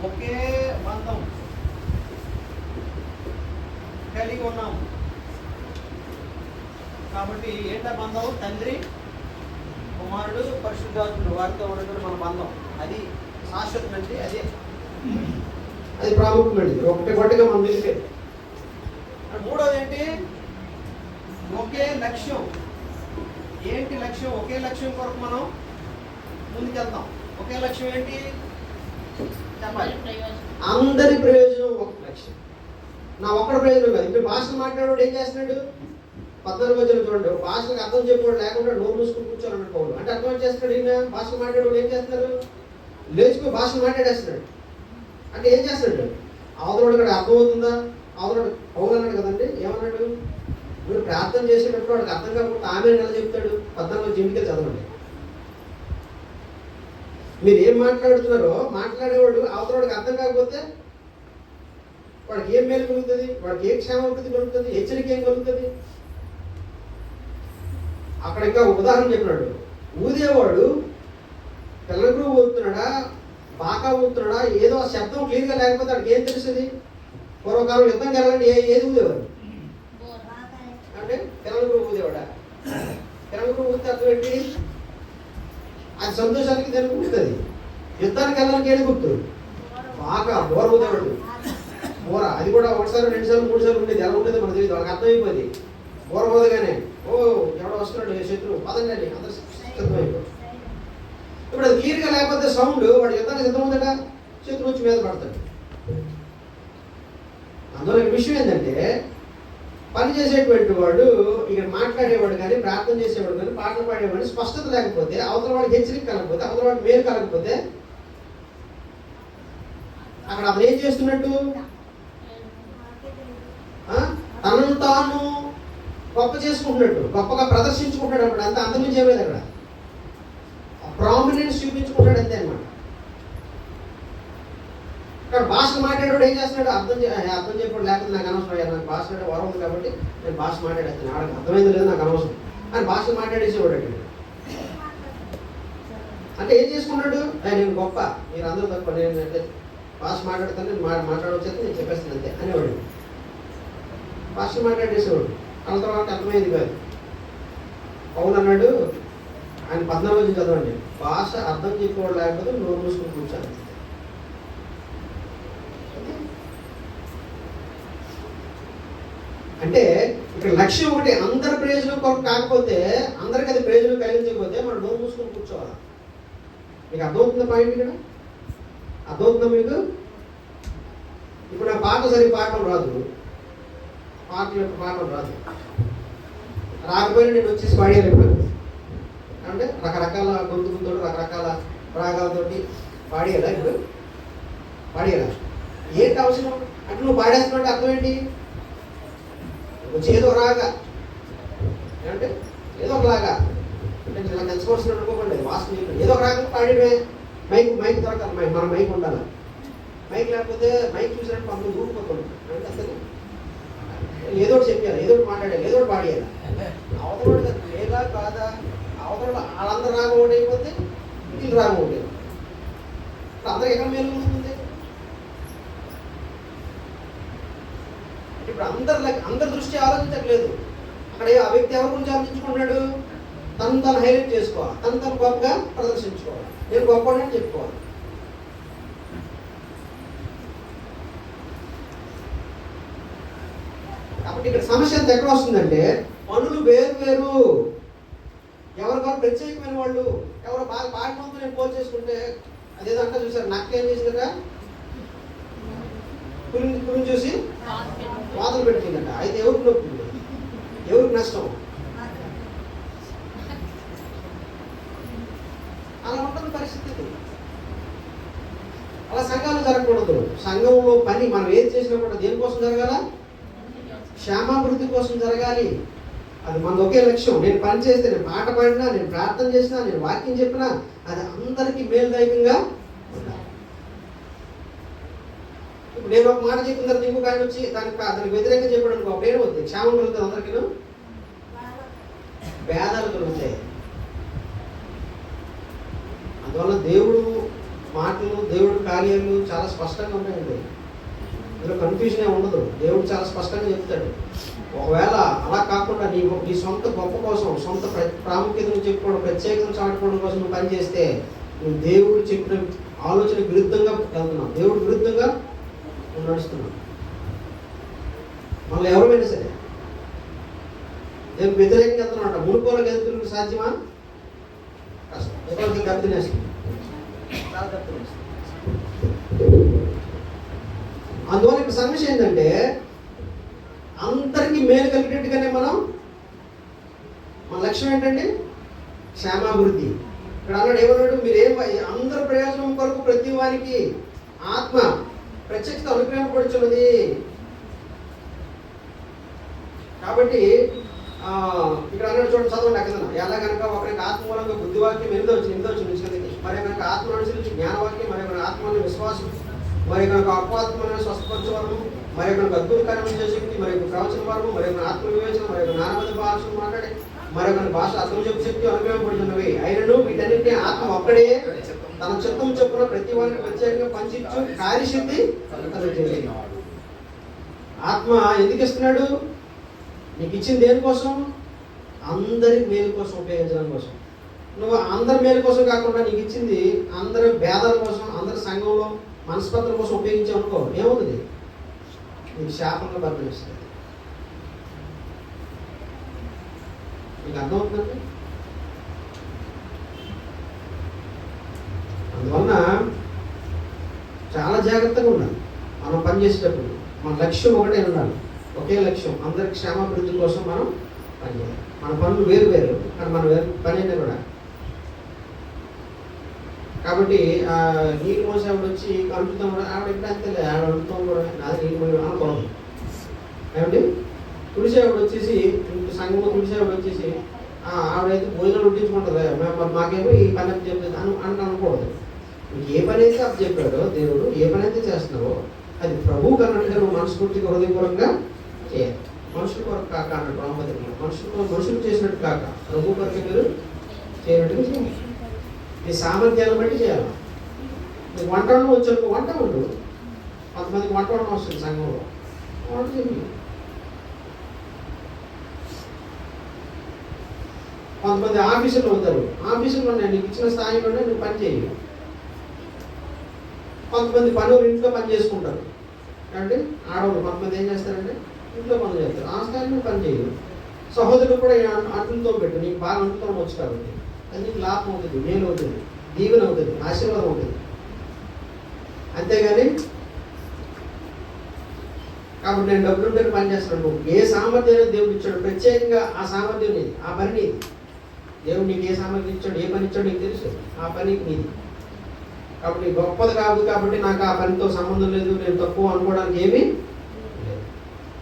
ఒకే బంధం కలిగి ఉన్నాము. కాబట్టి ఏంటా బంధం? తండ్రి, కుమారుడు, పరిశుద్ధాత్ముడు, వారితో ఉన్నటువంటి మన బంధం. అది శాశ్వతమండి, అది ప్రాముఖ్యమైనది. ఒకటిగా మనం నిలిపే. మూడోది ఏంటి? ఒకే లక్ష్యం. ఏంటి లక్ష్యం? ఒకే లక్ష్యం కొరకు మనం ముందుకెళ్తాం. ఒకే లక్ష్యం ఏంటి చెప్పాలి? అందరి ప్రయోజనం ఒక లక్ష్యం. నా ఒక్కడి ప్రయోజనం కాదు. ఇప్పుడు భాషలు మాట్లాడేవాడు ఏం చేస్తున్నాడు? 14 మధ్యలో చూడండి, భాషలకు అర్థం చెప్పేవాడు లేకుండా నోరు మూసుకుని కూర్చోాలన్నట్టు పౌలు. అంటే అర్థం చేస్తున్నాడు, ఈయన భాషలు మాట్లాడేవాడు ఏం చేస్తున్నారు? లేచిపోయి భాషలు మాట్లాడేస్తున్నాడు. అంటే ఏం చేస్తున్నాడు? అవతలవాడు కూడా అర్థమవుతుందా? అవతలవాడు పౌలు అన్నాడు కదండి, ఏమన్నాడు? మీరు ప్రార్థన చేసేటప్పుడు వాడికి అర్థం కాకపోతే ఆమె ఎలా చెప్తాడు? 14 ఇంటికి చదవండి. మీరు ఏం మాట్లాడుతున్నారో మాట్లాడేవాడు అవతలవాడికి అర్థం కాకపోతే వాడికి ఏం మేలు కలుగుతుంది? వాడికి ఏ క్షేమాభివృద్ధి కలుగుతుంది? హెచ్చరిక ఏం కలుగుతుంది? అక్కడ ఇంకా ఉదాహరణ చెప్పినాడు. ఊదేవాడు తెల్లగురు ఊదుతున్నాడా, బాగా ఊదుతున్నాడా, ఏదో శబ్దం క్లియర్గా లేకపోతే వాడికి ఏం తెలుస్తుంది? పూర్వకాలం యుద్ధం కలగండి ఏది ఊదేవాడు అంటే తెల్లగురు ఊదేవాడా? తెల్లగురు ఊదితే అర్థం ఏంటి? అది సంతోషానికి దానికి గుర్తుంది. యుద్ధానికి వెళ్ళడానికి ఏది గుర్తు? బాగా బోర ఊదేవాడు. బోర అది కూడా 1 సారి 2 సార్లు 3 సార్లు ఉండేది. ఎలా ఉండేది మనకు తెలియదు. వాళ్ళకి అర్థమైపోయింది. బోర ఊదగానే ఓ ఎవడో వస్తున్నాడు శత్రువు పదండి అందరూ సిద్ధమైపోయి. ఇప్పుడు అది క్లియర్గా లేకపోతే సౌండ్ వాడు యుద్ధానికి సిద్ధమవుతాడా? శత్రువు వచ్చి మీద పడతాడు. అందులో విషయం ఏంటంటే పని చేసేటువంటి వాడు, ఇక్కడ మాట్లాడేవాడు కానీ, ప్రార్థన చేసేవాడు కానీ, పాటలు పాడేవాడు స్పష్టత లేకపోతే, అవతల వాడికి హెచ్చరిక కలగకపోతే, అవతల వాడికి మేలు కలగకపోతే అక్కడ అతను ఏం చేస్తున్నట్టు? తనను తాను గొప్ప చేసుకుంటున్నట్టు, గొప్పగా ప్రదర్శించుకుంటాడు. అప్పుడు అంత అంతమించి ఏమలేదు, అక్కడ ప్రామినెన్స్ చూపించుకుంటాడు అంతే అన్నమాట. ఇక్కడ భాషలు మాట్లాడేవాడు ఏం చేస్తున్నాడు? అర్థం చెప్పాడు లేకపోతే నాకు అనవసరం, నాకు భాష అంటే వరం ఉంది కాబట్టి నేను భాష మాట్లాడేస్తాను, ఆడకి అర్థమైంది లేదు నాకు అనవసరం అని భాషలు మాట్లాడేసేవాడు. అంటే ఏం చేసుకున్నాడు? నేను గొప్ప, మీరు అందరూ తప్ప, నేను అంటే భాష మాట్లాడతాను, నేను మాట్లాడవచ్చేస్తే నేను చెప్పేస్తాను అంతే అనేవాడు. భాష మాట్లాడేసేవాడు. వాళ్ళ తర్వాత అర్థమైంది కాదు. పౌలు అన్నాడు, ఆయన 14 చదవండి, భాష అర్థం చెప్పేవాడు లేకపోతే నోరు మూసుకుని కూర్చోాలి. అంటే ఇక్కడ లక్ష్యం ఒకటి, అందరి ప్రయోజనం కొరకు కాకపోతే, అందరికి అది ప్రయోజనం కలిగించకపోతే మనం నోరు మూసుకొని కూర్చోవాలి. మీకు అర్థమవుతుందా పాయింట్ ఇక్కడ? అర్థమవుతుందా మీకు? ఇప్పుడు నా పాట సరిగ్గా పాడటం రాదు, పాడటం రాదు, రాకపోయినా నేను వచ్చేసి పాడేయాలి. ఇప్పుడు అంటే రకరకాల గొంతులతో రకరకాల రాగాలతోటి పాడేయాలా? ఇప్పుడు పాడేయాలా? ఏంటి అవసరం అంటే నువ్వు పాడేస్తున్నావు అర్థం ఏంటి? వచ్చి ఏదో రాగా ఏమంటే ఏదో ఒక లాగా అంటే ఇలా తెచ్చుకోవాల్సిన అనుకోకండి, వాసన ఏదో ఒక రాగా పాడేమే. మైక్ దొరకాలి, మన మైక్ ఉండాలి. మైక్ లేకపోతే మైక్ చూసినట్టు పంతులు ఊరుకోకూడదు అంటే అసలు ఏదో ఒకటి చెప్పాలి, ఏదో ఒకటి మాట్లాడాలి, ఏదో ఒకటి పాడేయాలి. అవతల లేదా కాదా, అవతల వాళ్ళందరూ రాగం ఒకటి అయిపోతే వీళ్ళు రాగం ఒకటి. అందరికి ఎక్కడ మేలు ఉంటుంది? ఇప్పుడు అందరి దృష్టి ఆలోచించట్లేదు. అక్కడ ఆ వ్యక్తి ఎవరి గురించి ఆలోచించుకుంటున్నాడు? తను హైలైట్ చేసుకోవాలి, తను గొప్పగా ప్రదర్శించుకోవాలి, నేను గొప్పని చెప్పుకోవాలి. కాబట్టి ఇక్కడ సమస్య అంతా ఎక్కడ వస్తుందంటే, పనులు వేరు వేరు, ఎవరికొరు ప్రత్యేకమైన వాళ్ళు. ఎవరో బాగా పాడినంతో నేను పోల్ చేసుకుంటే అదేదో అంతా చూసారు, నాకేం చేసిందట, పులిని చూసి వాదన పెట్టిందట. అయితే ఎవరికి నొప్పి, ఎవరికి నష్టం? అలా ఉంటుంది పరిస్థితి. అలా సంఘాలు జరగకూడదు. సంఘంలో పని మనం ఏది చేసినా కూడా దేనికోసం జరగాల? క్షేమాభివృద్ధి కోసం జరగాలి. అది మన ఒకే లక్ష్యం. నేను పని చేస్తే, నేను పాట పాడినా, నేను ప్రార్థన చేసినా, నేను వాక్యం చెప్పినా అది అందరికీ మేలుదాయకంగా ఉండాలి. ఇప్పుడు నేను ఒక మాట చెప్పిన తర్వాత ఇంకొక ఆయన వచ్చి దానికి వ్యతిరేకంగా చెప్పాడు అనుకో, అప్పుడు ఏమవుతుంది? క్షేమం కలుగుతుంది అందరికీ, భేదాలు కలుగుతాయి. అందువల్ల దేవుడు మాటలు, దేవుడు కార్యాలు చాలా స్పష్టంగా ఉంటాయండి. ఇందులో కన్ఫ్యూజన్ ఏమి ఉండదు. దేవుడు చాలా స్పష్టంగా చెప్తాడు. ఒకవేళ అలా కాకుండా నీ సొంత గొప్ప కోసం, సొంత ప్రాముఖ్యతను చెప్పుకోవడం, ప్రత్యేకతను చాటుకోవడం కోసం నువ్వు పని చేస్తే నువ్వు దేవుడు చెప్పిన ఆలోచన విరుద్ధంగా వెళ్తున్నావు, దేవుడు విరుద్ధంగా నువ్వు నడుస్తున్నావు. మళ్ళీ ఎవరైనా సరే దేవుడు వ్యతిరేకంగా వెళ్తున్నావు. మునుకోలకు ఎదుగుతున్న సాధ్యమా? కష్టం. ఎవరికి దెబ్బతినేస్తుంది, చాలా దెబ్బతినేస్తుంది. అందువల్ల ఇప్పుడు సమస్య ఏంటంటే, అందరికీ మేలు కలిగేట్టుగానే మన లక్ష్యం ఏంటండి? క్షేమాభివృద్ధి. ఇక్కడ అన్నాడు, ఏమన్నాడు? మీరేం అందరి ప్రయోజనం కొరకు ప్రతి వారికి ఆత్మ ప్రత్యక్షత అనుగ్రహింపబడుచున్నది. కాబట్టి ఇక్కడ అన్నాడు, చూడండి, చదవండి అక్కడ. ఎలా కనుక ఒకరికి ఆత్మ మూలంగా బుద్ధివాక్యం ఎనిమిదో వచ్చింది, మరి కనుక ఆత్మ అనుసరించి జ్ఞానవాక్యం, మరి కనుక ఆత్మ విశ్వాసం, మరి కనుక అపాత్మను స్వస్థపరచవరము, మరి కనుక అద్భుత కార్యం చేసే శక్తి, మరి యొక్క ప్రవచన వరము, మరి యొక్క ఆత్మ వివేచన, మరి యొక్క నానవద భాషను మాట్లాడే, మరి యొక్క భాష అర్థం చెప్పు శక్తి అనుగ్రహింపబడుతున్నవి. అయినను వీటన్నింటినీ ఆత్మ ఒక్కడే తన చిత్తం చొప్పున ప్రతి వారికి ప్రత్యేకంగా పంచించు కార్యశక్తి కలిగించింది. ఆత్మ ఎందుకు ఇస్తున్నాడు? నీకు ఇచ్చింది దేనికోసం? అందరి మేలు కోసం, ఉపయోగించడం కోసం. నువ్వు అందరి మేలు కోసం కాకుండా నీకు ఇచ్చింది అందరి భేదాల కోసం, అందరి సంఘంలో మనస్పత్రం కోసం ఉపయోగించావు అనుకో, ఏమవుతుంది? నీకు శాపంగా బదిలిస్తుంది. నీకు అర్థమవుతుందండి? అందువలన చాలా జాగ్రత్తగా ఉండాలి మనం పనిచేసేటప్పుడు. మన లక్ష్యం ఒకటే ఉండాలి, ఒకే లక్ష్యం, అందరి క్షేమాభివృద్ధి కోసం మనం పనిచేయాలి. మన పనులు వేరు వేరు, కానీ మన పని అయినా కూడా. కాబట్టి నీళ్ళు మోసే ఆవిడ వచ్చి కలుపుతాం కూడా, ఆవిడ ఎప్పుడు అంతలే, ఆవిడ అడుగుతాం కూడా నాది నీళ్ళు మోయ అనకూడదు. ఏమండి? తుడిసి ఆవిడ వచ్చేసి, సంఘంలో తుడిసి ఆవిడ వచ్చేసి ఆవిడైతే భోజనాలు ఉట్టించుకుంటుంది, మాకేమో ఈ పని అప్పు చెప్పేది అని అనకూడదు. నీకు ఏ పని అయితే అప్పు చెప్పాడో దేవుడు, ఏ పని అయితే చేస్తున్నావో అది ప్రభువు కన్నట్టుగా నువ్వు మనస్ఫూర్తిగా హృదయపూర్వకంగా చేయాలి. మనుషుల కొరకు కాక అన్నట్టు రామపతిలో, మనుషులు చేసినట్టు కాక ప్రభు కొరకు మీరు చేయనట్టుగా చేయాలి. నీ సామర్థ్యాలను బట్టి చేయాలి. నీకు వంట వండడం వచ్చారు, వంట వండు. కొంతమందికి వంట వండడం వస్తుంది సంఘంలో, వంట చెప్పి. కొంతమంది ఆఫీసులో ఉంటారు, ఆఫీసులో నీకు ఇచ్చిన స్థాయిలోనే నువ్వు పని చేయాలి. కొంతమంది పనులు ఇంట్లో పని చేసుకుంటారు. అంటే ఆడవాళ్ళు కొంతమంది ఏం చేస్తారంటే ఇంట్లో పనులు చేస్తారు. ఆ స్థాయిలో నువ్వు పని చేయవు. సహోదరులు కూడా అంటులతో పెట్టు, నీకు బాగా అంటుతో వచ్చు కాబట్టి అది నీకు లాభం అవుతుంది, మేలు అవుతుంది, దీవెన అవుతుంది, ఆశీర్వాదం అవుతుంది. అంతేగాని కాబట్టి నేను డబ్బులుంటే పని చేస్తాను, ఏ సామర్థ్యాన్ని దేవుడు ఇచ్చాడు ప్రత్యేకంగా ఆ సామర్థ్యం నీది, ఆ పని నీది. దేవుడు నీకు ఏ సామర్థ్యం ఇచ్చాడు, ఏ పని ఇచ్చాడు నీకు తెలుసు, ఆ పని నీది. కాబట్టి గొప్పది కాదు కాబట్టి నాకు ఆ పనితో సంబంధం లేదు, నేను తక్కువ అనుకోవడానికి ఏమీ లేదు.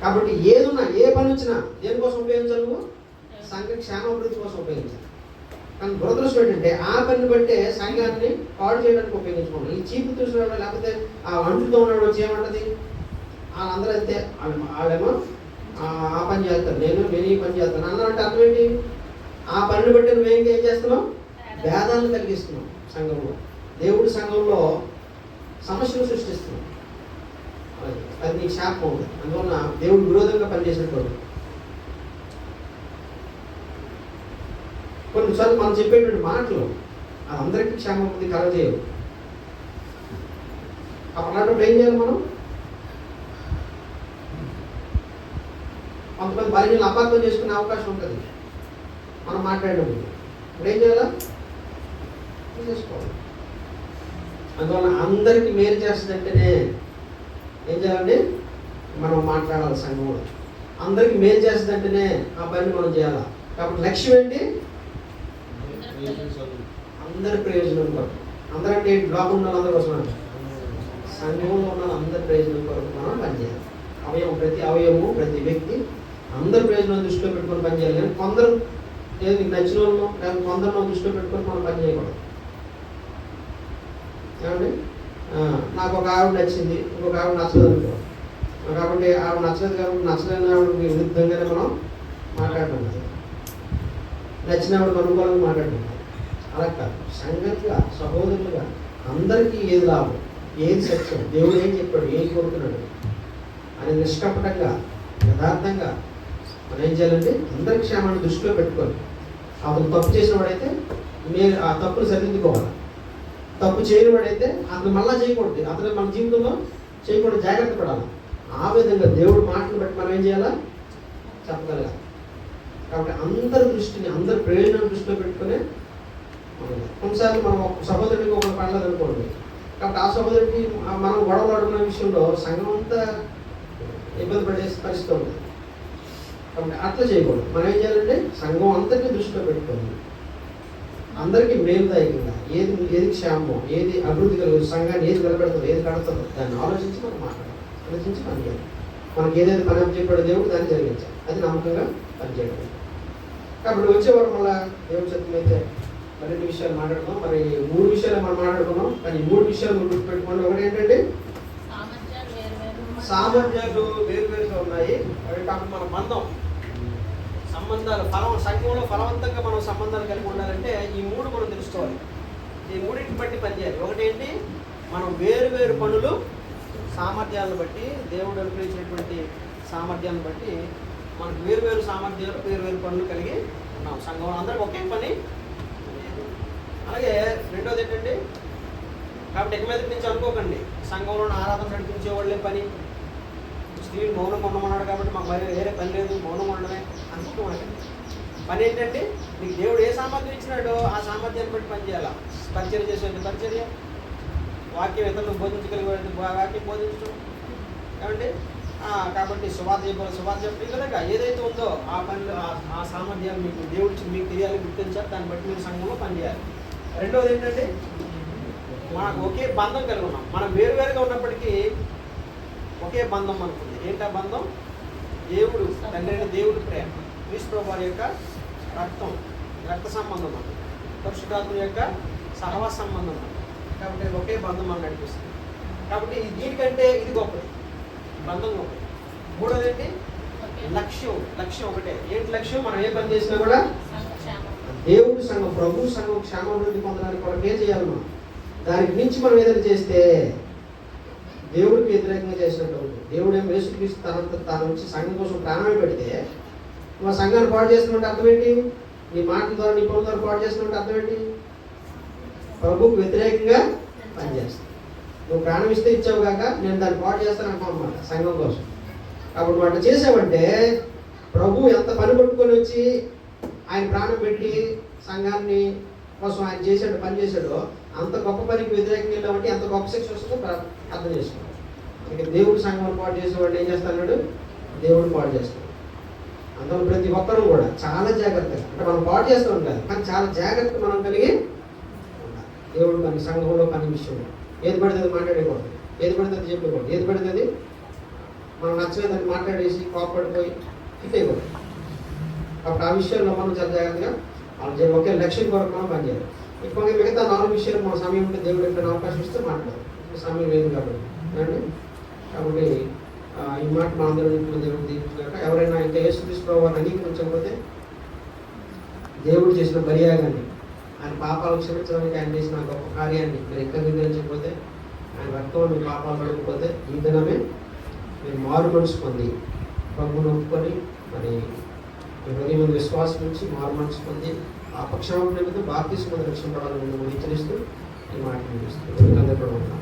కాబట్టి ఏదున్నా, ఏ పని వచ్చినా దేనికోసం ఉపయోగించాలి? నువ్వు సంఘ క్షేమాభివృద్ధి కోసం ఉపయోగించాలి. కానీ దురదృష్టం ఏంటంటే ఆ పనిని బట్టే సంఘాన్ని పాడు చేయడానికి ఉపయోగించుకోండి. ఈ చీపు చూసినాడు లేకపోతే ఆ అంటుతో ఉన్నాడు వచ్చి ఏమంటది, వాళ్ళందరూ అయితే వాళ్ళేమో ఆ పని చేస్తారు, నేను ఈ పని చేస్తాను అన్నారంటే అర్థం ఏంటి? ఆ పనిని బట్టి నువ్వేం చేస్తున్నావు? భేదాలను కలిగిస్తున్నావు సంఘంలో. దేవుడి సంఘంలో సమస్యలు సృష్టిస్తున్నావు. అది నీకు శాపం ఉంది. అందువలన దేవుడు విరోధంగా పనిచేసినట్టు. కొన్నిసార్లు మనం చెప్పేటువంటి మాటలు అది అందరికీ క్షేమాభివృద్ధి కలగజేయవు. అప్పుడు ఏం చేయాలి మనం? కొంతమంది బలిని అపార్థం చేసుకునే అవకాశం ఉంటుంది మనం మాట్లాడినప్పుడు. ఇప్పుడు ఏం చేయాలా? చేసుకోవాలి. అందువల్ల అందరికీ మేలు చేస్తుందంటేనే ఏం చేయాలండి? మనం మాట్లాడాలి సంఘంలో. అందరికీ మేలు చేస్తుందంటేనే ఆ పనిని మనం చేయాలి. కాబట్టి లక్ష్యం ఏంటి? అందరి ప్రయోజనం కొరకు. అందరంటే లోపల ఉన్న అందరి కోసం, సంఘంలో ఉన్న అందరి ప్రయోజనం కొరకు మనం పనిచేయాలి. ప్రతి అవయవము, ప్రతి వ్యక్తి అందరి ప్రయోజనం దృష్టిలో పెట్టుకొని పనిచేయాలి. కానీ కొందరు ఏదో నీకు నచ్చిన వాళ్ళు లేకపోతే కొందరు దృష్టిలో పెట్టుకొని మనం పని చేయకూడదు. ఏమండి, నాకు ఒక ఆవిడ నచ్చింది, ఇంకొక ఆవిడ నచ్చలేదు అనుకో, కాబట్టి ఆవిడ నచ్చలేదు కాబట్టి నచ్చలేని ఆవిడ విరుద్ధంగానే మనం మాట్లాడటం కాదు, నచ్చిన ఆవిడ అనుకూలంగా మాట్లాడటం కాదు. అలా కాదు. సంఘంగా సహోదరులుగా అందరికీ ఏది లాభం, ఏది సత్యం, దేవుడు ఏం చెప్పాడు, ఏం కోరుతున్నాడు అని నిష్కపటంగా యథార్థంగా మనం ఏం చేయాలంటే అందరి క్షేమాన్ని దృష్టిలో పెట్టుకోవాలి. అతను తప్పు చేసిన వాడైతే మీరు ఆ తప్పును సరిదిద్దుకోవాలి. తప్పు చేయని వాడైతే అతను మళ్ళా చేయకూడదు, అతను మన జీవితంలో చేయకూడదు, జాగ్రత్త పడాలి. ఆ విధంగా దేవుడు మాటను బట్టి మనం ఏం చేయాలా? చెప్పగలగాలి. కాబట్టి అందరి దృష్టిని, అందరి ప్రయోజనాన్ని దృష్టిలో పెట్టుకునే కొన్నిసార్లు మనం ఒక సహోదరుడికి ఒకరు పడలేదు అనుకోండి, కాబట్టి ఆ సహోదరుడికి మనం గొడవలు ఆడుకునే విషయంలో సంఘం అంతా ఇబ్బంది పడే పరిస్థితి ఉంది. కాబట్టి అట్లా చేయకూడదు. మనం ఏం చేయాలంటే సంఘం అంతటినీ దృష్టిలో పెట్టుకోండి. అందరికీ మేలుదాయకంగా ఏది ఏది క్షేమమో, ఏది అభివృద్ధి కలుగు, సంఘాన్ని ఏది నిలబెడుతుందో, ఏది కడుతుందో దాన్ని ఆలోచించి మనం మాట్లాడాలి, ఆలోచించి పని చేయాలి. మనకి ఏదైతే పని చెప్పాడో దేవుడు దాన్ని జరిగించాలి. అది నమ్మకంగా పనిచేయడం. కాబట్టి వచ్చేవాడు మళ్ళీ దేవుడి సత్యం అయితే మరిన్ని విషయాలు మాట్లాడుకున్నాం. మరి 3 విషయాలు మనం మాట్లాడుకున్నాం. కానీ ఈ 3 విషయాలు గుర్తుపెట్టుకోండి. ఒకటి ఏంటంటే సామర్థ్యాలు వేరువేరుగా ఉన్నాయి. అవి కాకుండా మన బంధం, సంబంధాలు, సంఘంలో ఫలవంతంగా మనం సంబంధాలు కలిగి ఉండాలంటే ఈ 3 మనం తెలుసుకోవాలి. ఈ 3ని బట్టి పనిచేయాలి. ఒకటి ఏంటి? మనం వేరు పనులు సామర్థ్యాలను బట్టి, దేవుడు అనుగ్రహించినటువంటి సామర్థ్యాలను బట్టి మనకు వేరు సామర్థ్యాలు, వేరు పనులు కలిగి ఉన్నాం. సంఘంలో అందరికీ ఒకే పని. అలాగే రెండోది ఏంటంటే, కాబట్టి ఎక్క మీద నుంచి అనుకోకండి సంఘంలో ఆరాధన నడిపించే వాళ్ళే పని, స్త్రీలు మౌనం ఉండమన్నాడు కాబట్టి మాకు వేరే పని లేదు, మౌనం ఉండడమే అనుకుంటున్నాడు. పని ఏంటంటే నీకు దేవుడు ఏ సామర్థ్యం ఇచ్చినాడో ఆ సామర్థ్యాన్ని బట్టి పని చేయాలా. పరిచర్య చేసేది పరిచర్య, వాక్యం ఇతరులకు బోధించగలిగే వాక్యం బోధించడం, ఏమంటే కాబట్టి సువార్త చెప్పే విధంగా ఏదైతే ఉందో ఆ పనులు, ఆ సామర్థ్యాలు మీకు దేవుడు మీకు తెలియాలి, గుర్తించాలి. దాన్ని బట్టి మీరు సంఘంలో పనిచేయాలి. రెండవది ఏంటంటే మనకు ఒకే బంధం కలిగి ఉన్నాం. మనం వేరువేరుగా ఉన్నప్పటికీ ఒకే బంధం మనకు ఉంది. ఏంటా బంధం? దేవుడు తండ్రి అయిన దేవుడి ప్రేమ, క్రీస్తు వారి యొక్క రక్త సంబంధం అన్నది, పరిశుద్ధాత్మ యొక్క సహవాస సంబంధం అన్నది. కాబట్టి ఒకే బంధం మనం నడిపిస్తుంది. కాబట్టి దీనికంటే ఇది గొప్పది, బంధం గొప్పది. మూడోది ఏంటి? లక్ష్యం ఒకటే. ఏంటి లక్ష్యం? మనం ఏ పని చేసినా కూడా దేవుడి సంఘం, ప్రభు సంఘం క్షేమాభివృద్ధి పొందడానికి కూడా ఏం చేయాలి మనం. దానికి మించి మనం ఏదైనా చేస్తే దేవుడికి వ్యతిరేకంగా చేసినట్టు అవుతుంది. దేవుడు ఏం యేసుక్రీస్తు తన నుంచి సంఘం కోసం ప్రాణమే పెడితే మా సంఘాన్ని పాడు చేస్తున్నట్టు అర్థం ఏంటి? నీ మాటల ద్వారా, నీ పనుల ద్వారా పాడు చేస్తున్నట్టు అర్థం ఏంటి? ప్రభువుకు వ్యతిరేకంగా పనిచేస్తాను. నువ్వు ప్రాణం ఇస్తే ఇచ్చావు కాక నేను దాన్ని పాడు చేస్తాను అనుకో అన్నమాట సంఘం కోసం. కాబట్టి వాటి చేసావంటే ప్రభు ఎంత పని పట్టుకొని వచ్చి ఆయన ప్రాణం పెట్టి సంఘాన్ని కోసం ఆయన చేశాడు, పని చేశాడో అంత గొప్ప పనికి వ్యతిరేకంగా వెళ్ళామంటే ఎంత గొప్ప శిక్ష వస్తుందో అర్థం చేసుకోవాలి. ఇక దేవుడు సంఘం పాటు చేసేవాడు ఏం చేస్తాడు? దేవుడు పాటు చేస్తాడు. అందులో ప్రతి ఒక్కరూ కూడా చాలా జాగ్రత్తగా, అంటే మనం పాటు చేస్తూ ఉంటాం కానీ చాలా జాగ్రత్త మనం కలిగి ఉండాలి. దేవుడు మన సంఘంలో పని విషయంలో ఏది పడితే అది మాట్లాడకూడదు, ఏది పడితే అది చెప్పకూడదు, ఏది పడితే అది మనం నచ్చలేదని మాట్లాడేసి కోపడిపోయి తిట్టేయకూడదు. కాబట్టి ఆ విషయంలో మనం చాలా జాగ్రత్తగా వాళ్ళు ఒకే లక్ష్యం కొరకు మనం పనిచేయాలి. ఇప్పుడు మిగతా 4 విషయాలు మన సమయం ఉంటే దేవుడు ఎప్పుడైనా అవకాశం ఇస్తే మాట్లాడాలి. సమయం లేదు కాబట్టి కాబట్టి ఈ మాట మా అందరూ ఇప్పుడు దేవుడు దీవించలేక ఎవరైనా ఇంకా యేసుక్రీస్తు ప్రభువుని అంగీకరించకపోతే దేవుడు చేసిన బలియాగాన్ని, ఆయన పాపాలు క్షమించడానికి ఆయన చేసిన గొప్ప కార్యాన్ని మీరు ఇంకా అంగీకరించకపోతే, ఆయన రక్తం మీ పాపాలు పడకపోతే ఈ దినమే మీరు మారు మనసు పొంది ప్రభువును ఒప్పుకొని మరి మీ హృదయం విశ్వాసం నుంచి మారు మనసు పొంది ఆ పక్షాపం నిమిత్తం బాప్తిస్మం రక్షణ పడాలని హెచ్చరిస్తూ ఈ మాట నిలుస్తుంది.